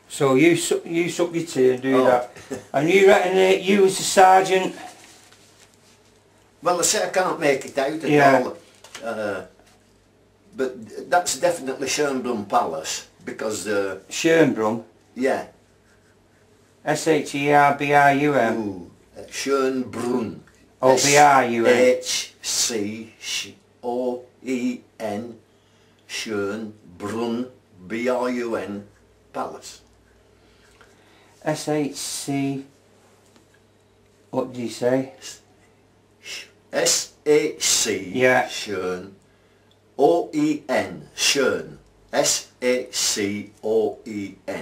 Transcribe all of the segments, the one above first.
So you suck your tea and do that. And you reckon that you was the sergeant? Well, I say I can't make it out at all. But that's definitely Schönbrunn Palace because Schönbrunn? Yeah. S-H-E-R-B-R-U-M? Schönbrunn. Oh, B-R-U-N. H-C-O-E-N. Schönbrunn. B-R-U-N. Palace. S-H-C... What did you say? S-H-C. Yeah. Schön. O-E-N. Schön. S-H-C-O-E-N.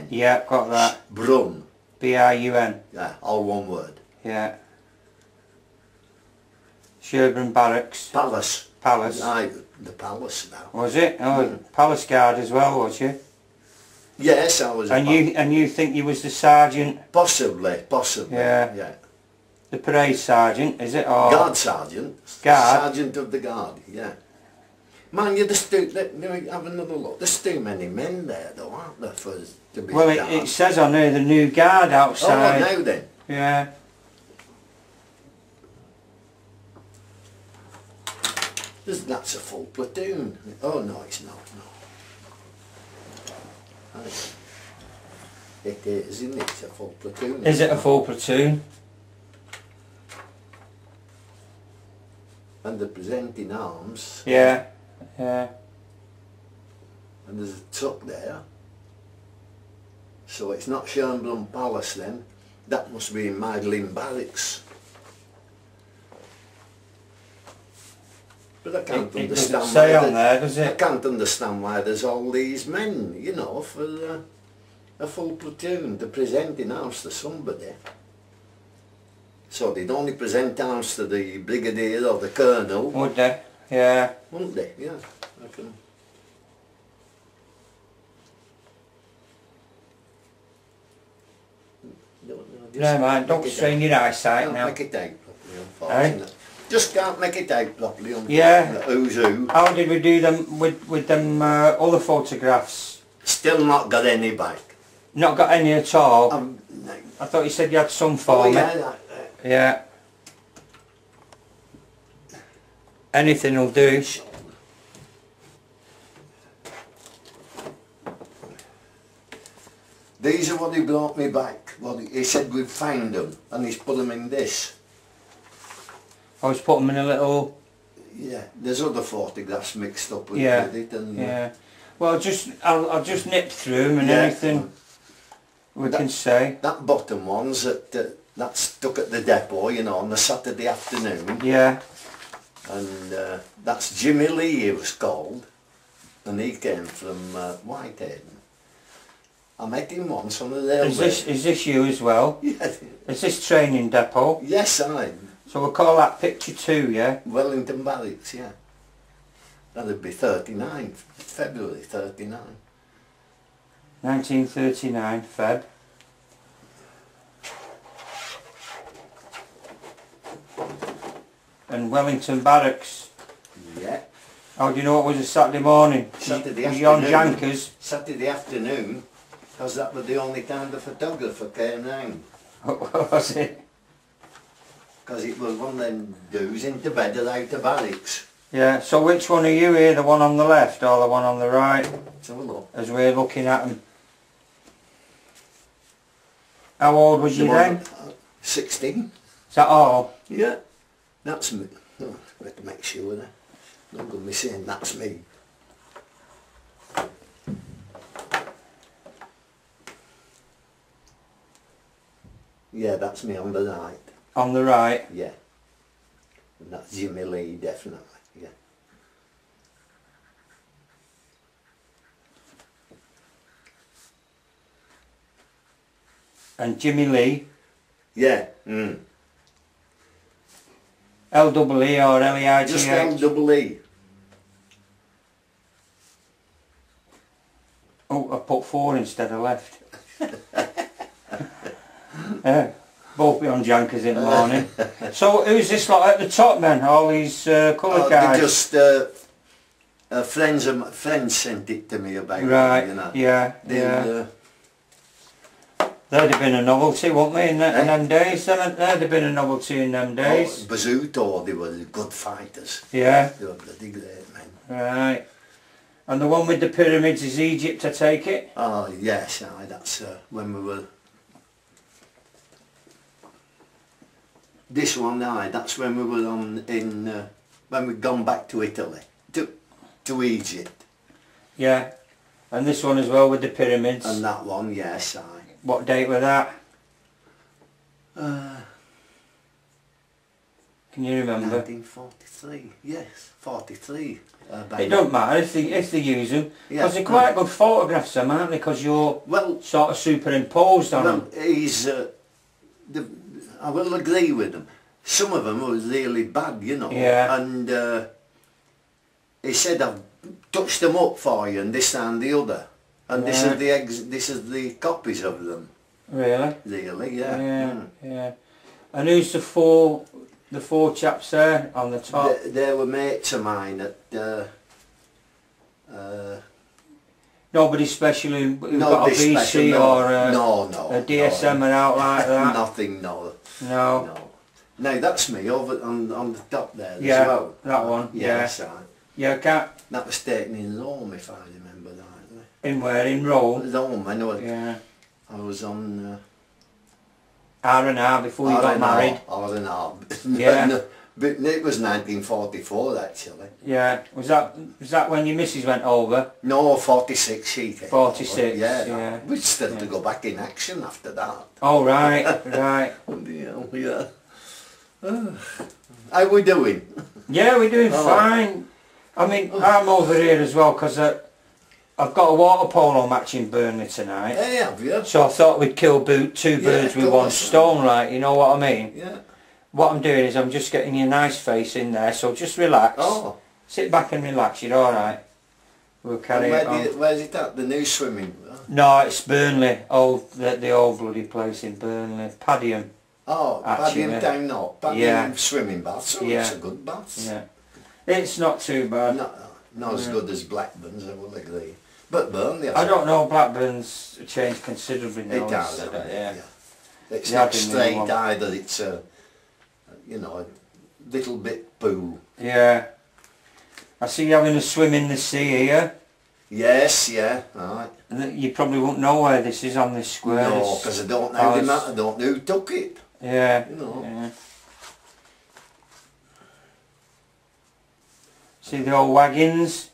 Yeah, got that. Brunn. B-R-U-N. Yeah, all one word. Yeah. Schönbrunn Barracks. Palace. Palace. Aye, the palace now. Was it? Oh, Palace Guard as well, was you? Yes, I was. And you think you was the sergeant? Possibly. Yeah. The parade sergeant, is it? Or Guard sergeant. Guard? Sergeant of the guard, yeah. Mind you, let me have another look. There's too many men there though, aren't there, for us to be well, it says on there the new guard outside. Oh, now then. Yeah. That's a full platoon. Oh no, it's not, no. It is, isn't it? It's a full platoon. Is it a full platoon? And they're presenting arms. Yeah, yeah. And there's a truck there. So it's not Schönbrunn Palace then. That must be in Magdalene Barracks. But I can't understand. It doesn't say on there, does it? I can't understand why there's all these men, you know, for a full platoon. They're presenting arms to somebody. So they'd only present arms to the brigadier or the colonel. Would they? Yeah. Wouldn't they? Yeah. I can. No man, don't strain your eyesight now. Can't make it out properly, unfortunately. Just can't make it out properly, unfortunately. Yeah. Who's who. How did we do them with them other photographs? Still not got any back. Not got any at all? No. I thought you said you had some for me. Yeah. Anything will do. These are what he brought me back. Well, he said we've found them, and he's put them in this. I was putting them in a little... Yeah, there's other photographs mixed up with it. And, yeah. Well, I'll just nip through them and anything we can say. That bottom one's that's stuck at the depot, you know, on the Saturday afternoon. Yeah. And that's Jimmy Lee, he was called, and he came from Whitehaven. I met him once on the railway. Is this you as well? Yeah. Is this training depot? Yes, I. So we'll call that picture 2, yeah? Wellington Barracks, yeah. That'd be 39, February 39. 1939, Feb. And Wellington Barracks. Yeah. How do you know it was a Saturday morning? Saturday afternoon. Was you on Jankers? Saturday afternoon, because that was the only time the photographer came round. What was it? Because it was one of them dudes into bed or out of barracks. Yeah, so which one are you here? The one on the left or the one on the right? Let's have a look. As we're looking at them. How old was you then? 16. Is that all? Yeah. That's me. Oh, I have to make sure that. Not going to be saying that's me. Yeah, that's me on the right. On the right? Yeah. And that's Jimmy Lee, definitely, yeah. And Jimmy Lee? Yeah. L-E-E or L-E-I-G-H? Just L-E-E. Oh, I put 4 instead of left. Yeah, both be on Jankers in the morning. So who's this lot at the top then? All these coloured guys? They're just friends sent it to me about right, it, you know. Yeah, They're, They'd have been a novelty, wouldn't they, in them days? They'd have been a novelty in them days. Oh, Basuto, they were good fighters. Yeah. They were bloody great men. Right. And the one with the pyramids is Egypt, I take it? Oh, yes, aye, that's when we were... This one, aye, that's when we were when we'd gone back to Italy, to Egypt. Yeah. And this one as well with the pyramids. And that one, yes, aye. What date was that? Can you remember? 1943, yes, 43. It don't matter if they use them, because they're Yeah. quite good photographs, them, aren't they? Because you're sort of superimposed on them. Well, I will agree with them. Some of them were really bad, you know. Yeah. And he said, I've touched them up for you, and this and the other. And this is the copies of them. Really? Really, yeah. Yeah, yeah. And who's the four chaps there on the top? They were mates of mine at... Nobody special who's got a BC special, or no, a DSM or out like that? Nothing, no. No. No. Now that's me over on the top there Yeah, as well. that one, Yes, yeah. Yeah, cat. that was taken in Rome, if I remember rightly. In where? In Rome? Rome, I know. Yeah. I was on... R&R before you got married. R&R. Yeah. No, but it was 1944 actually. Yeah. Was that when your missus went over? No, 46 she came 46, over. yeah. We still had to go back in action after that. Oh, right, right. Yeah. How we doing? Yeah, we're doing fine. I mean, I'm over here as well because I've got a water polo match in Burnley tonight. Hey, have you? So I thought we'd kill two birds with one stone, like, you know what I mean? Yeah. What I'm doing is I'm just getting your nice face in there, so just relax. Oh. Sit back and relax, you're alright. We'll carry it on. Where's it at? The new swimming? No, it's Burnley, the old bloody place in Burnley. Padiham. Oh, Padiham Town, no. Padiham swimming bath, so it's a good bath. Yeah. It's not too bad. Not as good as Blackburn's, I will agree. But Burnley... I don't know, Blackburn's changed considerably now. It has, yeah. It's not straight either, it's a, you know, a little bit pool. Yeah. I see you having a swim in the sea here. Yes, yeah, right. You probably won't know where this is on this square. No, because I don't know I don't know who took it. Yeah. You know. Yeah. See the old wagons?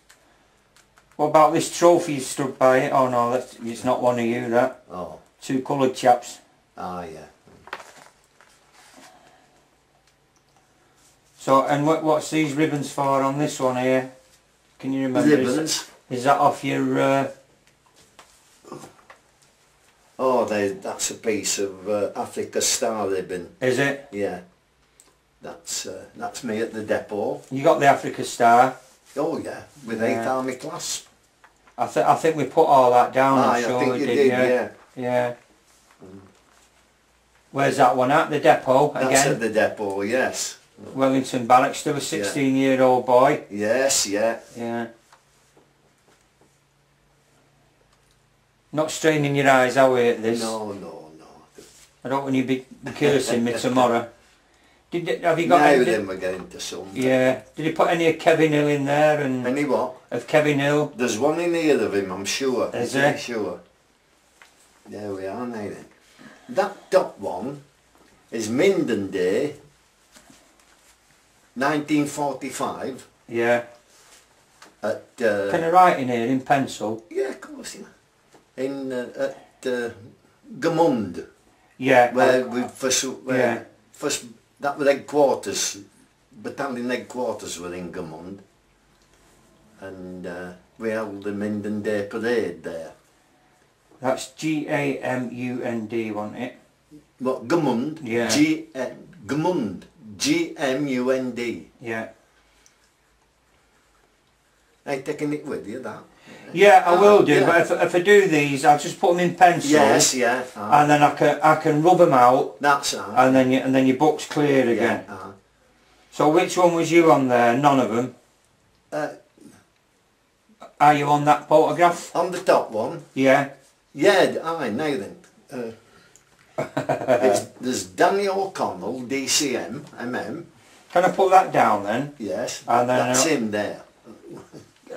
What about this trophy you stood by it? Oh no, it's not one of you, that. Oh. Two coloured chaps. Ah, yeah. So, and what's these ribbons for on this one here? Can you remember? Ribbons? Is that off your... Oh, that's a piece of Africa Star ribbon. Is it? Yeah. That's me at the depot. You got the Africa Star? Oh yeah, with 8th Army clasp. I think we put all that down. I I'm sure think we you did, yeah. Yeah. Where's that one at? The depot again? That's at the depot, yes. Wellington Barracks, still a 16-year-old boy. Yes, yeah. Yeah. Not straining your eyes, are we, at this? No, no, no. I don't want you be cursing me tomorrow. Have you got now any? Then we're getting to some. Yeah. Did you put any of Kevin Hill in there? And any what? of Kevin Hill? There's one in here of him, I'm sure. Is there? Sure. There we are now then. That top one is Minden Day, 1945. Yeah. At Can I write in here in pencil? yeah, of course, yeah. At Gamund. Yeah. Where we first that was headquarters, battalion headquarters were in Gamund, and we held the Minden Day parade there. That's G-A-M-U-N-D, wasn't it? What, Gamund? Yeah. Gamund. G-M-U-N-D. Yeah. Are you taking it with you, that? Yeah, I will do, but if I do these, I'll just put them in pencil. Yes, yeah. And then I can rub them out. That's right. And then your book's clear again. Yeah. So which one was you on there? None of them. Are you on that photograph? On the top one? Yeah. Yeah, aye, now then. There's Danny O'Connell, DCM, MM. Can I put that down then? Yes, And then that's him there.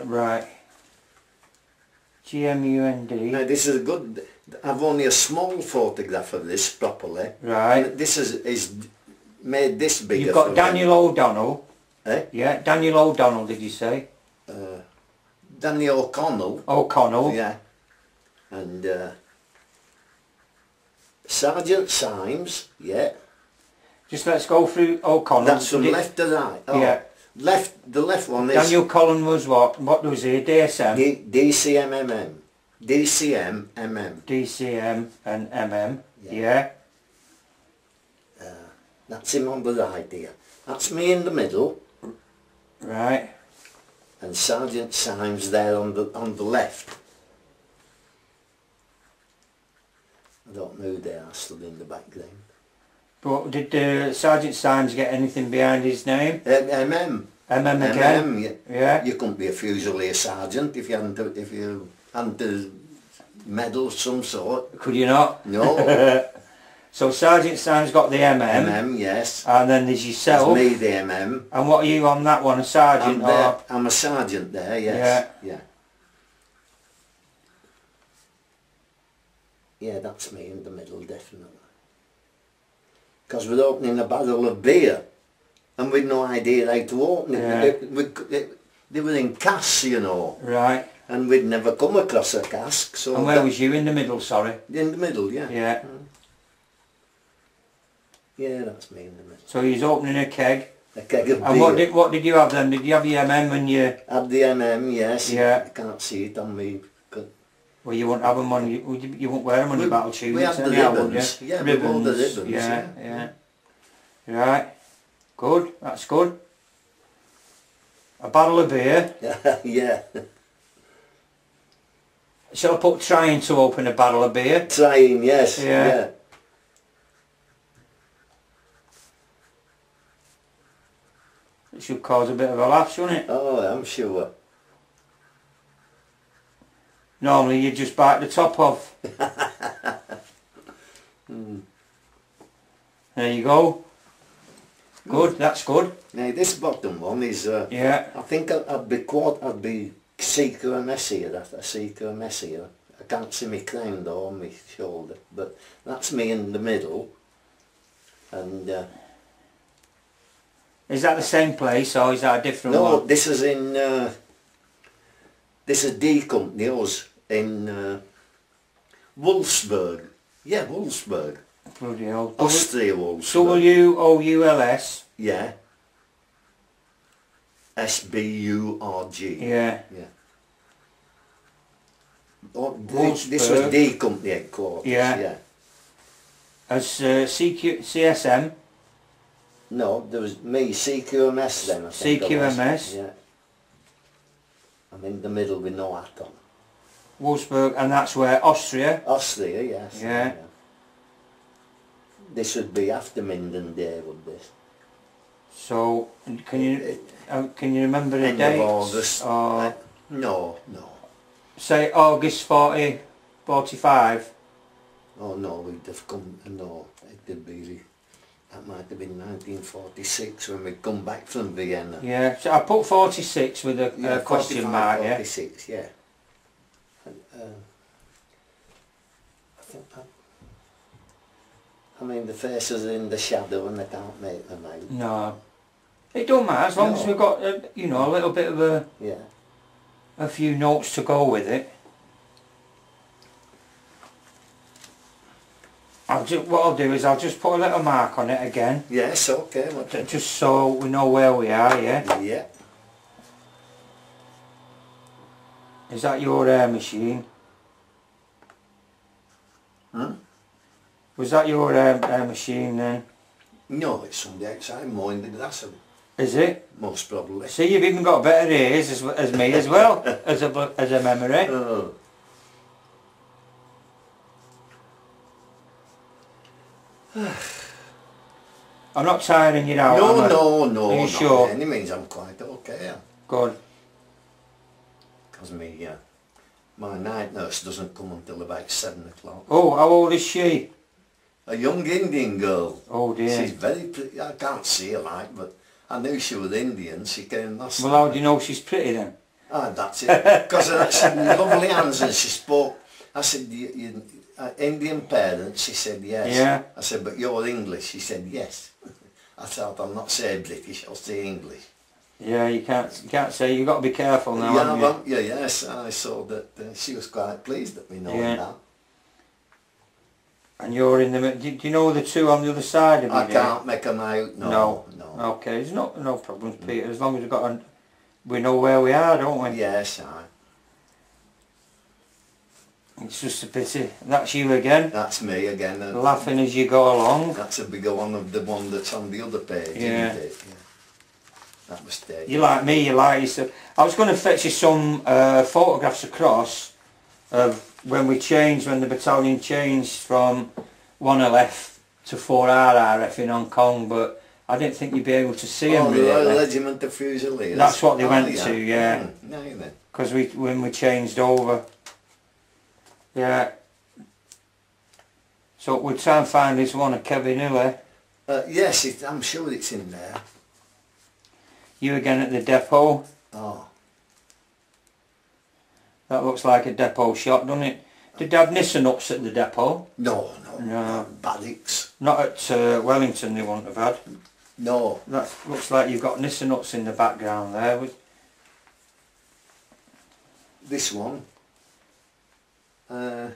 Right. GMUND. Now this is a good, I've only a small photograph of this properly. Right. And this is made this bigger. You've got Daniel O'Donnell. Eh? Yeah, Daniel O'Donnell, did you say? Danny O'Connell. O'Connell. Yeah. And Sergeant Symes, yeah. Just let's go through O'Connell. That's from left to right. Oh, Yeah. The left one is Daniel Cullen was what? What was he? DSM? DCMMM. DCMMM. DCM and MM. Yeah. Yeah. That's him on the right here. That's me in the middle, Right. and Sergeant Symes there on the left. I don't know who they are stood in the background. But did Sergeant Symes get anything behind his name? MM. MM again? Yeah. Yeah. You couldn't be a Fusilier sergeant if you hadn't a medal of some sort. Could you not? No. So Sergeant Symes got the MM. MM, yes. And then there's yourself. It's me, the MM. And what are you on that one? A sergeant? I'm a sergeant there, yes. Yeah. Yeah, that's me in the middle, definitely. Because we're opening a barrel of beer, and we'd no idea how to open it. Yeah. They were in casks, you know. Right. And we'd never come across a cask. So And where was you? In the middle, sorry. In the middle, yeah. Yeah. Yeah, that's me in the middle. So he's opening a keg. A keg of beer. And what did you have then? Did you have your MM and your... Had the MM, yes. Yeah. You can't see it on me. Well, you wouldn't have them on you wouldn't wear them on your battle tunics. We had the anyhow, would ribbons. you? Yeah, we wore the ribbons. Yeah. Right. Good. That's good. A barrel of beer. Yeah. Shall I put trying to open a barrel of beer? Trying, yes. Yeah. It should cause a bit of a laugh, shouldn't it? Oh, I'm sure. Normally you just bite the top off. There you go. Good, that's good. Now this bottom one is, Yeah. I think I'd be Seeker Messier, a Seeker Messier. I can't see my crown though on my shoulder, but that's me in the middle. And Is that the same place or is that a different no, one? this is in, this is D Company, us, in Wolfsburg. Yeah, Wolfsburg. Bloody hell. Austria, Wolfsburg. WOULS. Yeah. SBURG. Yeah. Yeah. Oh, this was D Company headquarters. Yeah. As CSM. No, there was me, CQMS then, I think. CQMS. Yeah. I'm in the middle with no hat on. Wolfsburg, and that's where Austria. Austria, yes. Yeah. This would be after Minden Day, would this? So, can you remember the End dates? of August. Or No. say August 40, 45. Oh no, we'd have come, no, it'd be, that might have been 1946 when we'd come back from Vienna. Yeah, so I put 46 with a question 45, mark, yeah? 46, yeah. And, I think that, I mean the faces are in the shadow and they can't make them out. No. It don't matter, as long as we've got, you know, a little bit of a few notes to go with it. What I'll do is I'll just put a little mark on it again. Yes, okay. Just so we know where we are, yeah? Yeah. Is that your air machine? Hmm? Was that your air machine then? No, it's somebody outside mowing the grass, Is it? most probably. See, you've even got better ears as me as well, as a memory. Oh. I'm not tiring you out, am I? No. Are you not sure? by any means, I'm quite okay. Good. Because my night nurse doesn't come until about 7 o'clock. Oh, how old is she? a young Indian girl. Oh dear. She's very pretty. I can't see her like, but I knew she was Indian. She came last Well, how do you know she's pretty then? Ah, that's it. Because she had lovely hands and she spoke. I said, you Indian parents? She said, yes. Yeah. I said, but you're English? She said, yes. I thought, I'll not say British, I'll say English. Yeah, you can't say. You've got to be careful now, haven't you? Haven't you? Yes, I saw that she was quite pleased at me knowing that. And you're in the... Do you know the two on the other side of you? I can't make them out, no. Okay, there's no problems, Peter, as long as we know where we are, don't we? Yes, aye. It's just a pity. That's you again. That's me again. Laughing as you go along. That's a bigger one of the one that's on the other page, yeah. Isn't it? Yeah. That was taken. You like me, you like yourself. I was going to fetch you some photographs across of when the battalion changed from 1LF to 4RRF in Hong Kong, but I didn't think you'd be able to see them really. really. The Regiment of Fusiliers. That's what they went to, yeah. No, then. Because when we changed over. Yeah. So we'll try and find this one of Kevin Hill. Yes, I'm sure it's in there. You again at the depot. Oh. That looks like a depot shot, doesn't it? Did they have Nissan ups at the depot? No. Barracks. Not at Wellington they wouldn't have had. No. That looks like you've got Nissan ups in the background there. This one. Is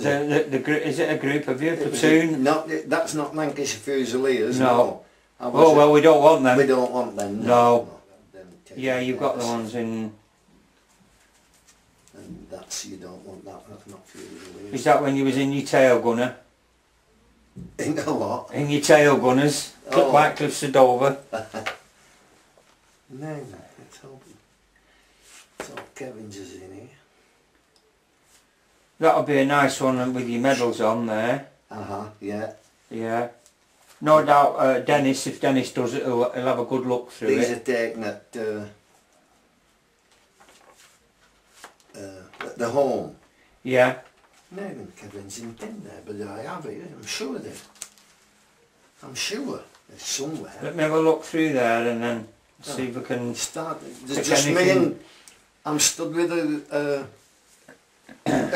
it a group of you? Platoon? No, that's not Lancashire Fusiliers. No. Oh well, we don't want them. We don't want them. No. Yeah, you've got the ones in... And that's, you don't want that, that's not Fusiliers. Is that when you was in your tail gunner? In a what? In your tail gunners? White Cliffs of Dover? No, it's all Kevin's is in here. That'll be a nice one with your medals on there. Yeah. Yeah. No doubt Dennis, if Dennis does it, he'll have a good look through These it. are taken at the home. Yeah. No, even Kevin's in there, but I have it, I'm sure of it. I'm sure it's somewhere. Let me have a look through there and then see if we can start. There's just me and I'm stood with a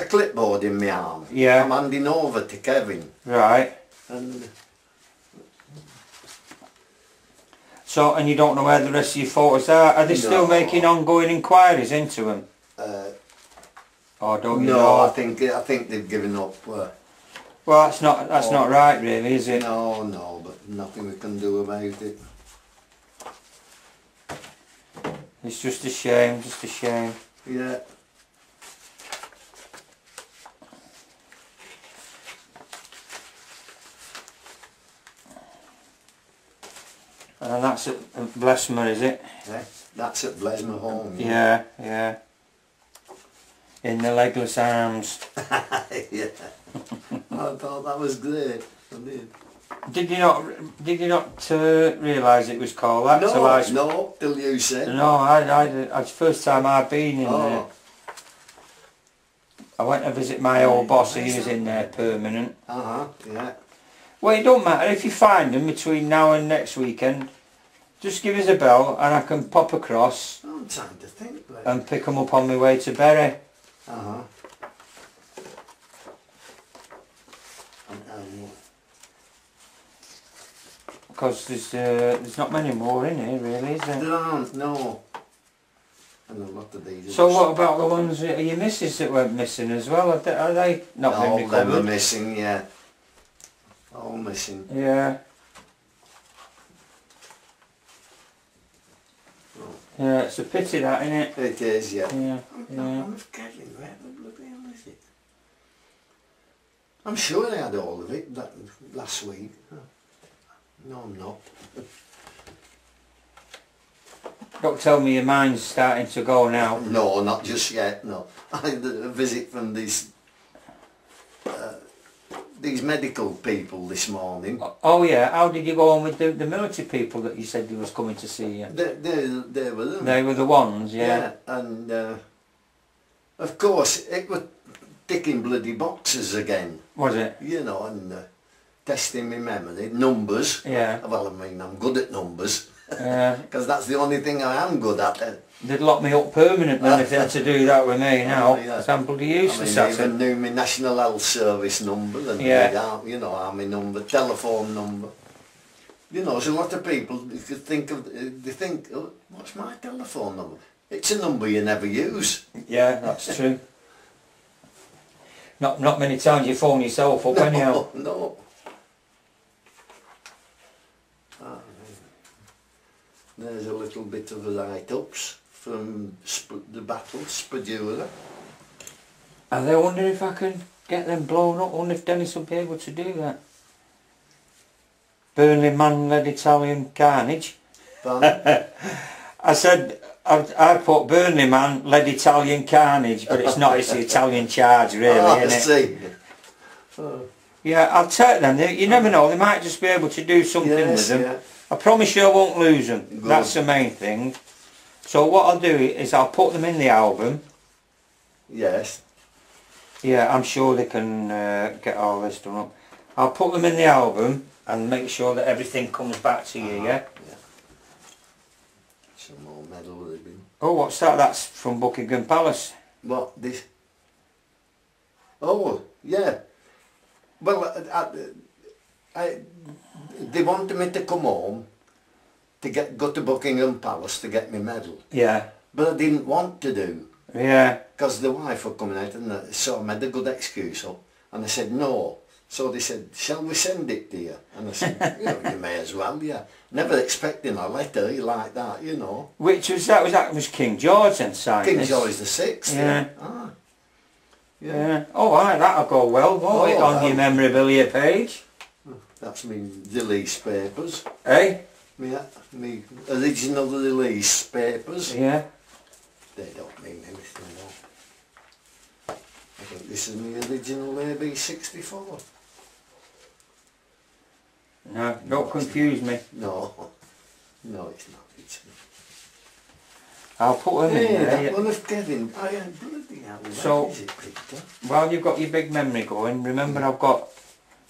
clipboard in my arm. Yeah. I'm handing over to Kevin. Right. And so, and you don't know where the rest of your photos are? Are they still making ongoing inquiries into them? Or don't you know? No, I think they've given up. Well, that's not right, really, is it? No, but nothing we can do about it. It's just a shame, just a shame. Yeah. And that's at Blesmer, is it? Yeah, that's at Blesmer Home. Yeah, yeah. In the legless arms. Yeah. I thought that was great. I did. Did you not realise it was called that? No, till you said. No, it's the first time I've been in there. I went to visit my old boss, he was in there permanent. Yeah. Well, it don't matter, if you find them between now and next weekend, just give us a bell and I can pop across. I'm trying to think. And pick them up on my way to Bury. Because there's not many more in here really, is there? There aren't, no. And a lot of these. So what about the ones, are your missus that went missing as well? Are they not been recovered? All them are missing, yeah. All missing. Yeah. Yeah, it's a pity that, isn't it? It is, yeah. Yeah. I'm Kevin, where the bloody hell is it? I'm sure I had all of it that last week. No, I'm not. Don't tell me your mind's starting to go now. No, not just yet, no. I had a visit from these medical people this morning. Oh yeah, how did you go on with the military people that you said they was coming to see you? They were them. They were the ones, yeah. Yeah, and of course it was ticking bloody boxes again. Was it? You know, and testing my memory. Numbers. Yeah. Well, I mean, I'm good at numbers. Yeah. Because that's the only thing I am good at. They'd lock me up permanently if they had to do that with me now. Yeah. I'm bloody useless I at even it. knew my National Health Service number and you know, army number, telephone number. You know, there's a lot of people who could think of, they think, oh, what's my telephone number? It's a number you never use. Yeah, that's true. Not many times you phone yourself up anyhow. No. Ah, there's a little bit of write-ups from the battle, Spadura. Are they wondering if I can get them blown up? I wonder if Dennis will be able to do that. Burnley man led Italian carnage. I said, I put Burnley man led Italian carnage, but it's not, it's the Italian charge really, isn't it? Oh. Yeah, I'll take them. You never know, they might just be able to do something with them. Yeah. I promise you I won't lose them. Good. That's the main thing. So what I'll do is I'll put them in the album. Yes. Yeah, I'm sure they can get all this done up. I'll put them in the album and make sure that everything comes back to you, yeah? Yeah. Some more medal ribbon. Oh, what's that? That's from Buckingham Palace. What, this? Oh, yeah. Well, they wanted me to come home to go to Buckingham Palace to get my medal. Yeah. But I didn't want to do. Yeah. Because the wife were coming out and so I made a good excuse up. And I said no. So they said, shall we send it to you? And I said, you know, you may as well, yeah. Never expecting a letter like that, you know. Which was that? Was King George then signed King this? George the Sixth. Yeah. Ah. Yeah. Oh, right, that'll go well, won't it, on your memorabilia page? That's me release papers. Eh? Me original release papers. Yeah. They don't mean anything, no. I think this is my original AB64. No, don't confuse me. No. No, it's not. It's I'll put them in there. that one of Kevin. I am bloody hell. So, Where is it, Peter? while you've got your big memory going, remember I've got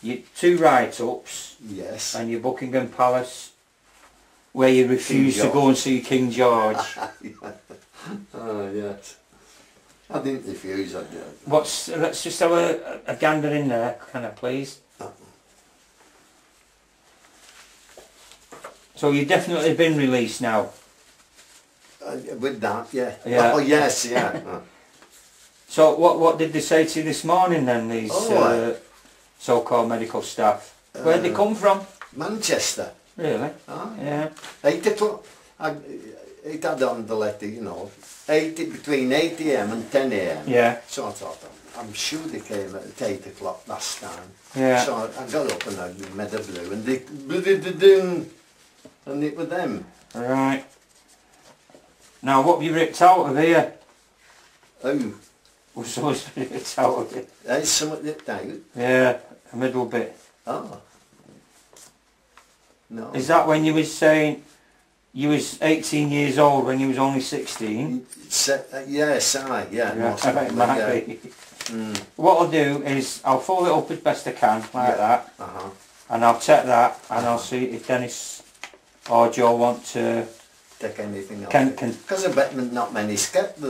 your 2 write-ups Yes. and your Buckingham Palace where you refuse to go and see King George. Oh, yes. I didn't refuse, I did. Let's just have a gander in there, can I please? So you've definitely been released now? With that, yeah. Yeah. Oh, yes, yeah. So what did they say to you this morning then, these Oh, so-called medical staff? Where'd they come from? Manchester. Really? Ah. Yeah. 8 o'clock. It had on the letter, you know, between 8 AM and 10 AM. Yeah. So I thought, I'm sure they came at 8 o'clock last time. Yeah. So I got up and I made a blue and they and it was them. Right. Now what have you ripped out of here? Oh, What's supposed to be ripped out of it? there's something ripped out. Yeah, the middle bit. Oh. No. Is that when you was saying you was 18 years old when you was only 16? Yes, yeah. No, something it like might that. be. Mm. What I'll do is I'll fold it up as best I can, like that, Uh-huh. and I'll take that and I'll see if Dennis or Joe want to... Take anything else. Can Because I bet not many skeptics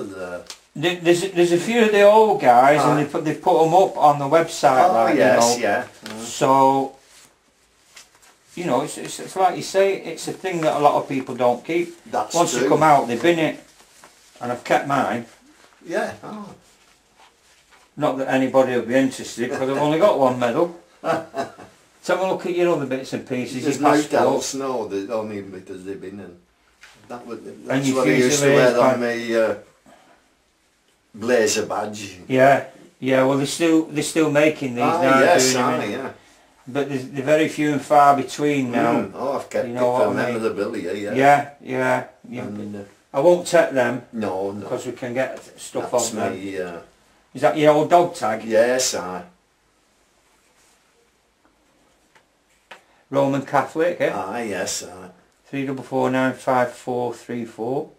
There's a few of the old guys and they've put them up on the website. Oh, like, yes, you know. yeah. Mm. So, you know, it's like you say, it's a thing that a lot of people don't keep. That's Once true. they come out, they've been it, and I've kept mine. Yeah. Oh. Not that anybody will be interested, because I've only got one medal. Let's have a look at your other bits and pieces. There's your no passport. else, no, there's only a bit of ribbon and that's your what I used to Fusiliers wear on my blazer badge. Yeah, well they're still making these now. Yes, doing them in. yeah. But they're very few and far between now. Oh, I've kept You it know for what I mean? memorabilia, yeah. Yeah. And, I won't take them no, because we can get stuff that's off them. me, Is that your old dog tag? yes, Roman Catholic, eh? yes, 3449544.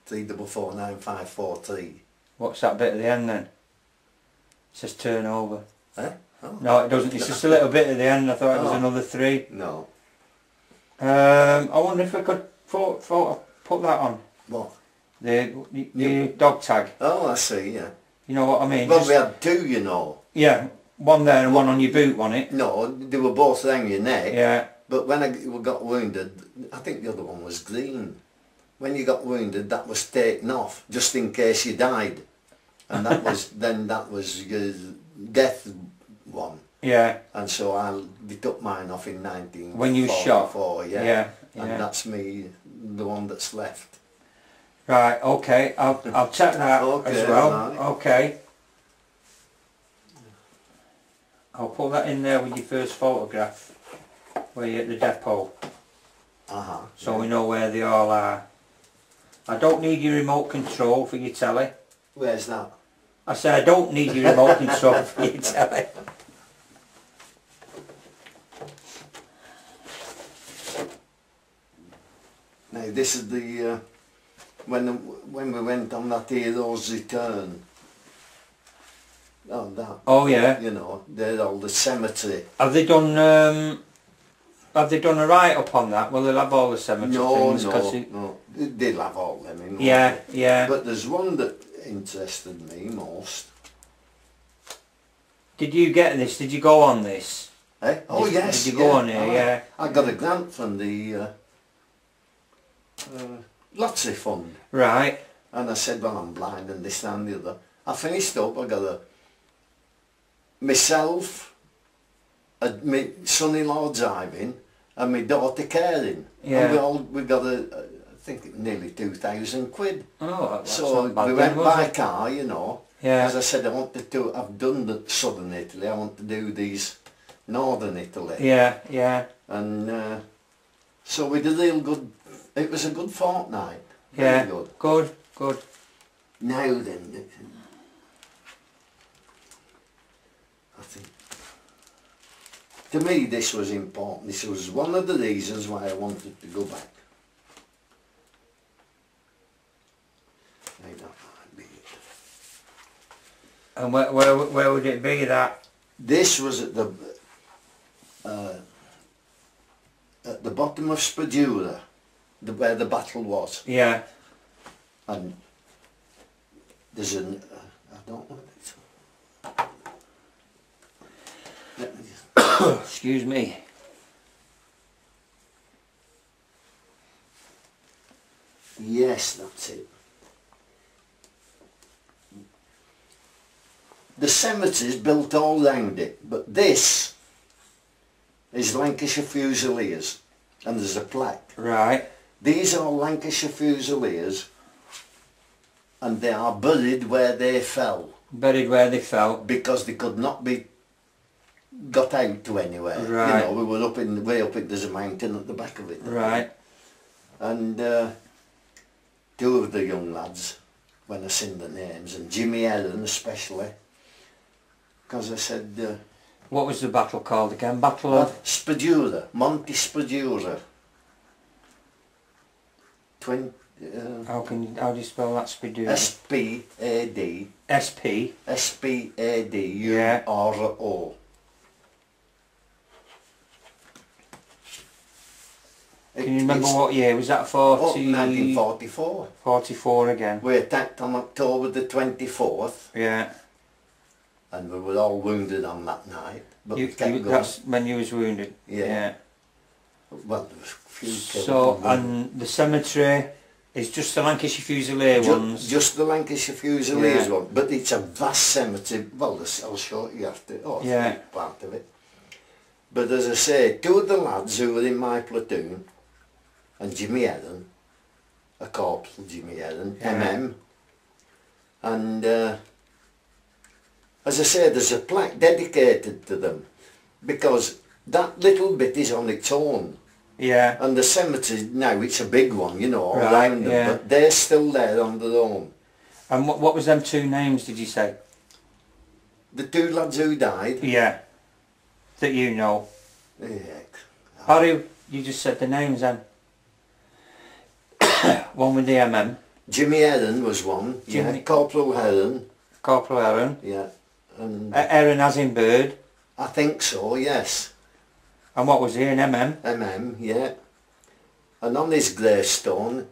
3449543. What's that bit at the end then? says turnover. Eh? Oh. No, it doesn't. It's just a little bit at the end. I thought it was another 3. No. I wonder if we could put that on. What? The dog tag. Oh, I see, yeah. You know what I mean? Well, we had 2, you know. Yeah, one there and one on your boot, wasn't it? No, they were both around your neck. Yeah. But when I got wounded, I think the other one was green. When you got wounded, that was taken off, just in case you died. And that was, then that was your death one. Yeah. And so they took mine off in 1944. When you shot? Yeah. Yeah. And that's me, the one that's left. Right, okay, I'll check that Okay, as well. right. Okay. I'll put that in there with your first photograph, where you're at the depot, so we know where they all are. I don't need your remote control for your telly. Where's that? I said I don't need your remote control for your telly. Now this is the when we went on that hero's return. Oh, that. Oh yeah. You know, they're all the cemetery. Have they done a write up on that? Well, they'll have all the cemetery things. No. They'll have all them in. Yeah, yeah. But there's one that interested me most. Did you get this? Did you go on this? Eh? Oh yes. Did you go on here? Yeah. I got a grant from the lottery fund. Right. And I said, well, I'm blind and this and the other. I finished up. I got myself, my son-in-law driving, and my daughter caring. Yeah. And we got I think nearly 2,000 quid. Oh, that's so not bad we then, went was by it? car, you know. Yeah. As I said, I've done the southern Italy. I want to do these northern Italy. Yeah, yeah. And so we did a real good. It was a good fortnight. Yeah. Very good. Good, good. Now then, I think, to me this was important. This was one of the reasons why I wanted to go back. Now that might be it. And where would it be that? This was at the bottom of Spadura, where the battle was. Yeah. And there's an, I don't know this one. Let me just, Excuse me. yes, that's it. The cemetery's built all round it, but this is Lancashire Fusiliers, and there's a plaque. Right. These are Lancashire Fusiliers, and they are buried where they fell. Buried where they fell. Because they could not be got out to anywhere. Right. You know, we were up in way up in, there's a mountain at the back of it. Right. And 2 of the young lads, when I seen the names, and Jimmy Ellen especially, because I said... what was the battle called again? Battle of? Spadura, Monte Spadura. How do you spell that? Spadura? S-P-A-D. S-P? S-P-A-D-U-R-O. Can you remember what year? Was that 40? 1944. 44 again. We attacked on October the 24th. Yeah. And we were all wounded on that night. But we kept going. That's when you was wounded? Yeah. Well, there was a few killed. So, and the cemetery is just the Lancashire Fusilier ones? Just the Lancashire Fusiliers Yeah. one. But it's a vast cemetery. Well, I'll show you after. Oh, it's Yeah. a big part of it. But as I say, 2 of the lads who were in my platoon, and Jimmy Ellen, a corporal Jimmy Ellen, Yeah. MM, and as I say, there's a plaque dedicated to them, because that little bit is on its own, Yeah. and the cemetery now, it's a big one, you know, all Right, round them, yeah. but they're still there on their own. And what was them 2 names, did you say? The 2 lads who died, Yeah. That you know. yeah, How do you just said the names then? One with the MM. Jimmy Ellen was one, yeah, Jimmy- Corporal Heron, Corporal Aaron. yeah, And Aaron as in bird. I think so, yes. And what was he, an MM? Yeah. And on his gravestone,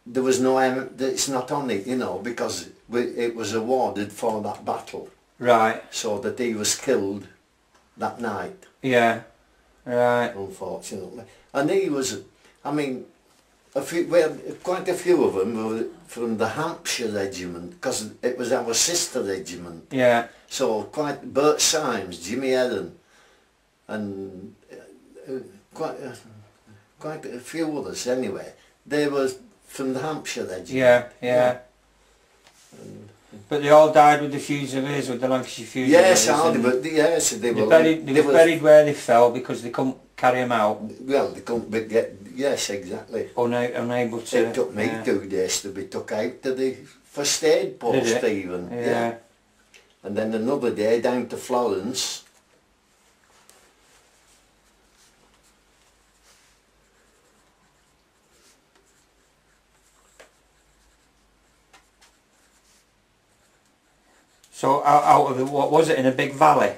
there was no it's not on it, you know, because it was awarded for that battle. Right. So that he was killed that night. Yeah. Right. Unfortunately. And he was, I mean, quite a few of them were from the Hampshire regiment, because it was our sister regiment. Yeah. So Bert Symes, Jimmy Aaron, and quite a few others anyway. They were from the Hampshire regiment. Yeah. But they all died with the Fusiliers, with the Lancashire Fusiliers. Yes, they were buried where they fell because they couldn't carry them out. Well, they couldn't get. Yes, exactly. Unable to. It took me 2 days to be took out to the first aid post even. Yeah. And then another day down to Florence. So out of what was it, in a big valley?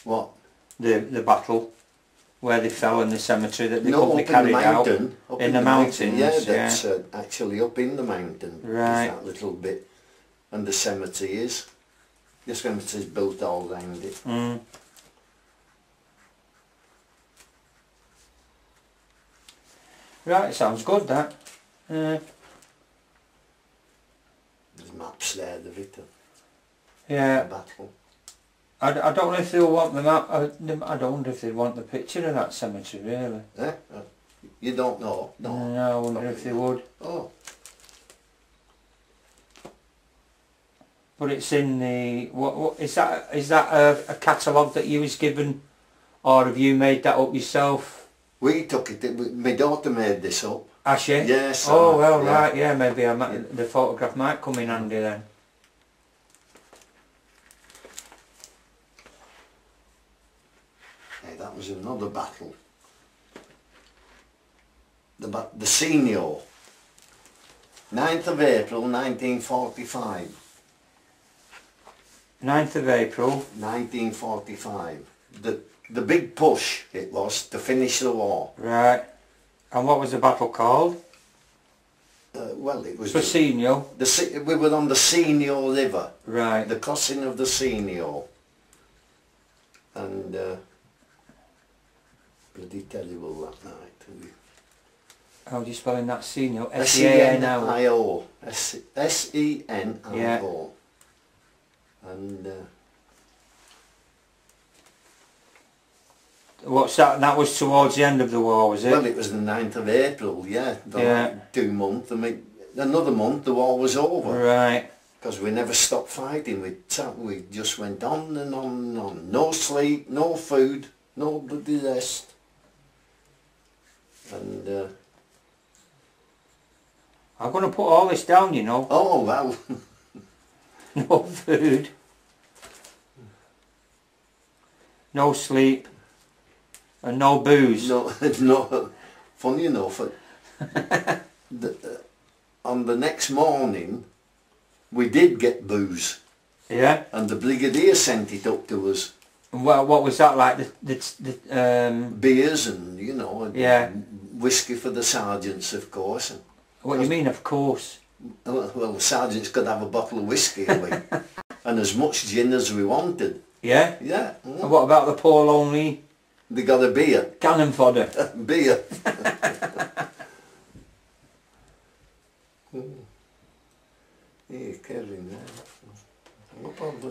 What? The battle where they fell in the cemetery that they No, couldn't be up in the carried out. mountain. Up In the mountains. Yeah, that's actually up in the mountain. Right. Is that little bit, and the cemetery is. The cemetery is built all around it. Mm. Right, sounds good that. There's maps there of it. Yeah. The battle. I don't know if they'll want the map. I don't wonder if they want the picture of that cemetery really. Eh? You don't know? No. No, I wonder if they would. Oh. But it's in the what is that? Is that a catalogue that you was given, or have you made that up yourself? We took it. My daughter made this up. Has she? Yes. Oh well, yeah. right. Yeah, maybe the photograph might come in handy then. Hey, that was another battle. The Senior. 9th of April 1945. 9th of April. 1945. The big push it was to finish the war. Right. And what was the battle called? Well, it was For Senior. We were on the Senior River. Right. The crossing of the Senior. And bloody terrible that night. How do you spell in that Senior? S-E-N-I-O. S-E-N-I-O. Yeah. And what's that? That was towards the end of the war, was it? well, it was the 9th of April, yeah. 2 months. I mean, another month the war was over. Right. Because we never stopped fighting. We just went on and on and on. No sleep, no food, no bloody rest. And I'm going to put all this down, you know. oh well. No food. No sleep. And no booze. No, no. Funny enough, on the next morning, we did get booze. Yeah. And the brigadier sent it up to us. Well, what was that like? The beers and, you know, yeah. Whiskey for the sergeants, of course. And what do you mean, of course? well, the sergeants could have a bottle of whiskey a week. And as much gin as we wanted. Yeah? Yeah. And what about the poor lonely? They got a beer. Cannon fodder. Beer. Yeah, Kevin, yeah.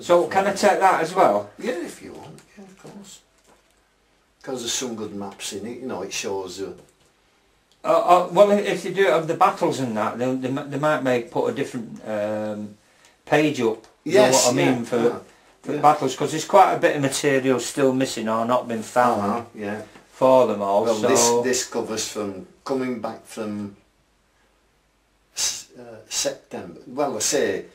So can I take that as well? Yeah, if you want, yeah, of course. Because there's some good maps in it, you know, it shows well, if they do it of the battles and that, they might put a different page up. You know what I mean, for the battles, because there's quite a bit of material still missing or not been found for them all. Well, so this covers from coming back from September. Well, I say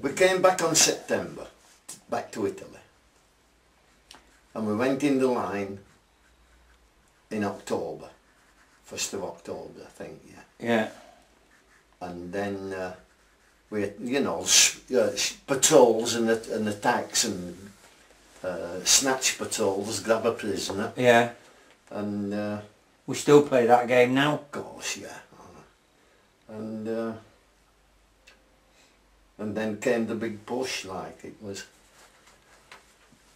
we came back on September, back to Italy, and we went in the line in October, 1st of October, I think. Yeah. Yeah. And then with, you know, patrols and attacks and snatch patrols, grab a prisoner. Yeah. And we still play that game now. Of course, yeah. And then came the big push, like it was.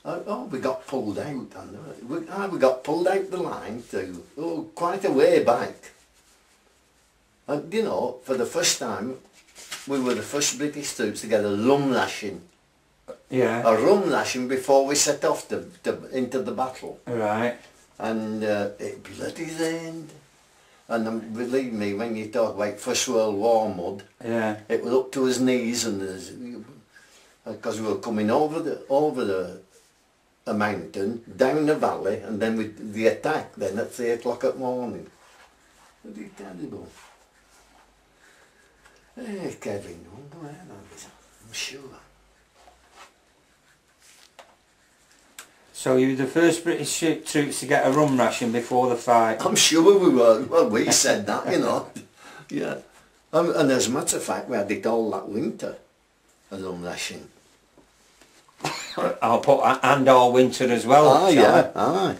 Oh, we got pulled out. We got pulled out the line too. Oh, quite a way back. And you know, for the first time, we were the first British troops to get a rum ration. Yeah. A rum ration before we set off into the battle. Right. And it bloody rained. And believe me, when you talk about First World War mud, yeah, it was up to his knees, and because we were coming over a mountain, down the valley, and then with the attack then at 3 o'clock at morning. Bloody terrible. Hey, Kevin, I'm sure. So you were the first British troops to get a rum ration before the fight? I'm sure we were. Well, we said that, you know. Yeah. And as a matter of fact, we had it all that winter, a rum ration. I'll put and all winter as well. Ah, yeah, aye.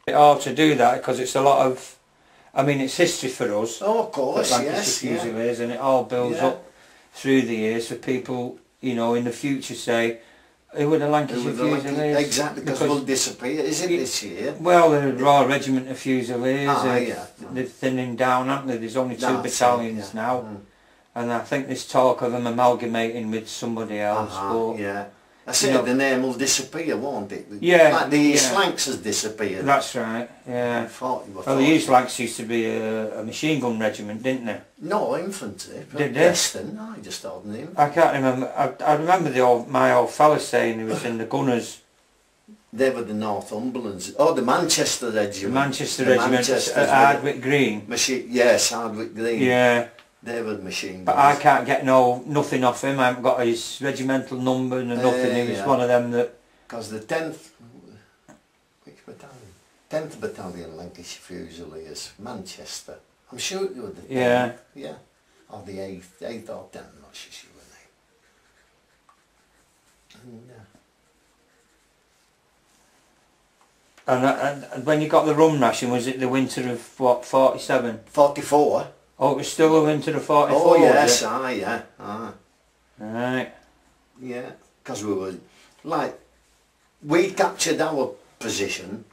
It's hard to do that because it's a lot of, I mean, it's history for us. Oh, of course, yes, Fusiliers, and it all builds up through the years for people, you know, in the future say, who were the Lancashire Fusiliers? Exactly, because we'll disappear, isn't it, this year? Well, the Royal Regiment of Fusiliers, yeah. They're thinning down, aren't they? There's only 2 battalions now. Mm. And I think there's talk of them amalgamating with somebody else. But, yeah. I said the name will disappear, won't it? Yeah. Like the East Lancs has disappeared. That's right, yeah. Well, the East Lancs used to be a machine gun regiment, didn't they? No, infantry. Did they? Western, I just told him. I can't remember. I remember my old fella saying he was in the Gunners. They were the Northumberlands. Oh, the Manchester Regiment. The Manchester Regiment at Hardwick Green. Yes, Hardwick Green. Yeah. They were machine guns. But I can't get nothing off him. I haven't got his regimental number and nothing. He was one of them that... Because the 10th... Which battalion? 10th Battalion Lancashire Fusiliers, Manchester. I'm sure it was the 10th. Yeah. Yeah. Or the 8th or 10th, I'm not sure And when you got the rum ration, was it the winter of what, 47? 44. Oh, it was still the winter of 44. Oh yes, yeah. Right. Yeah, because we were like, we captured our position,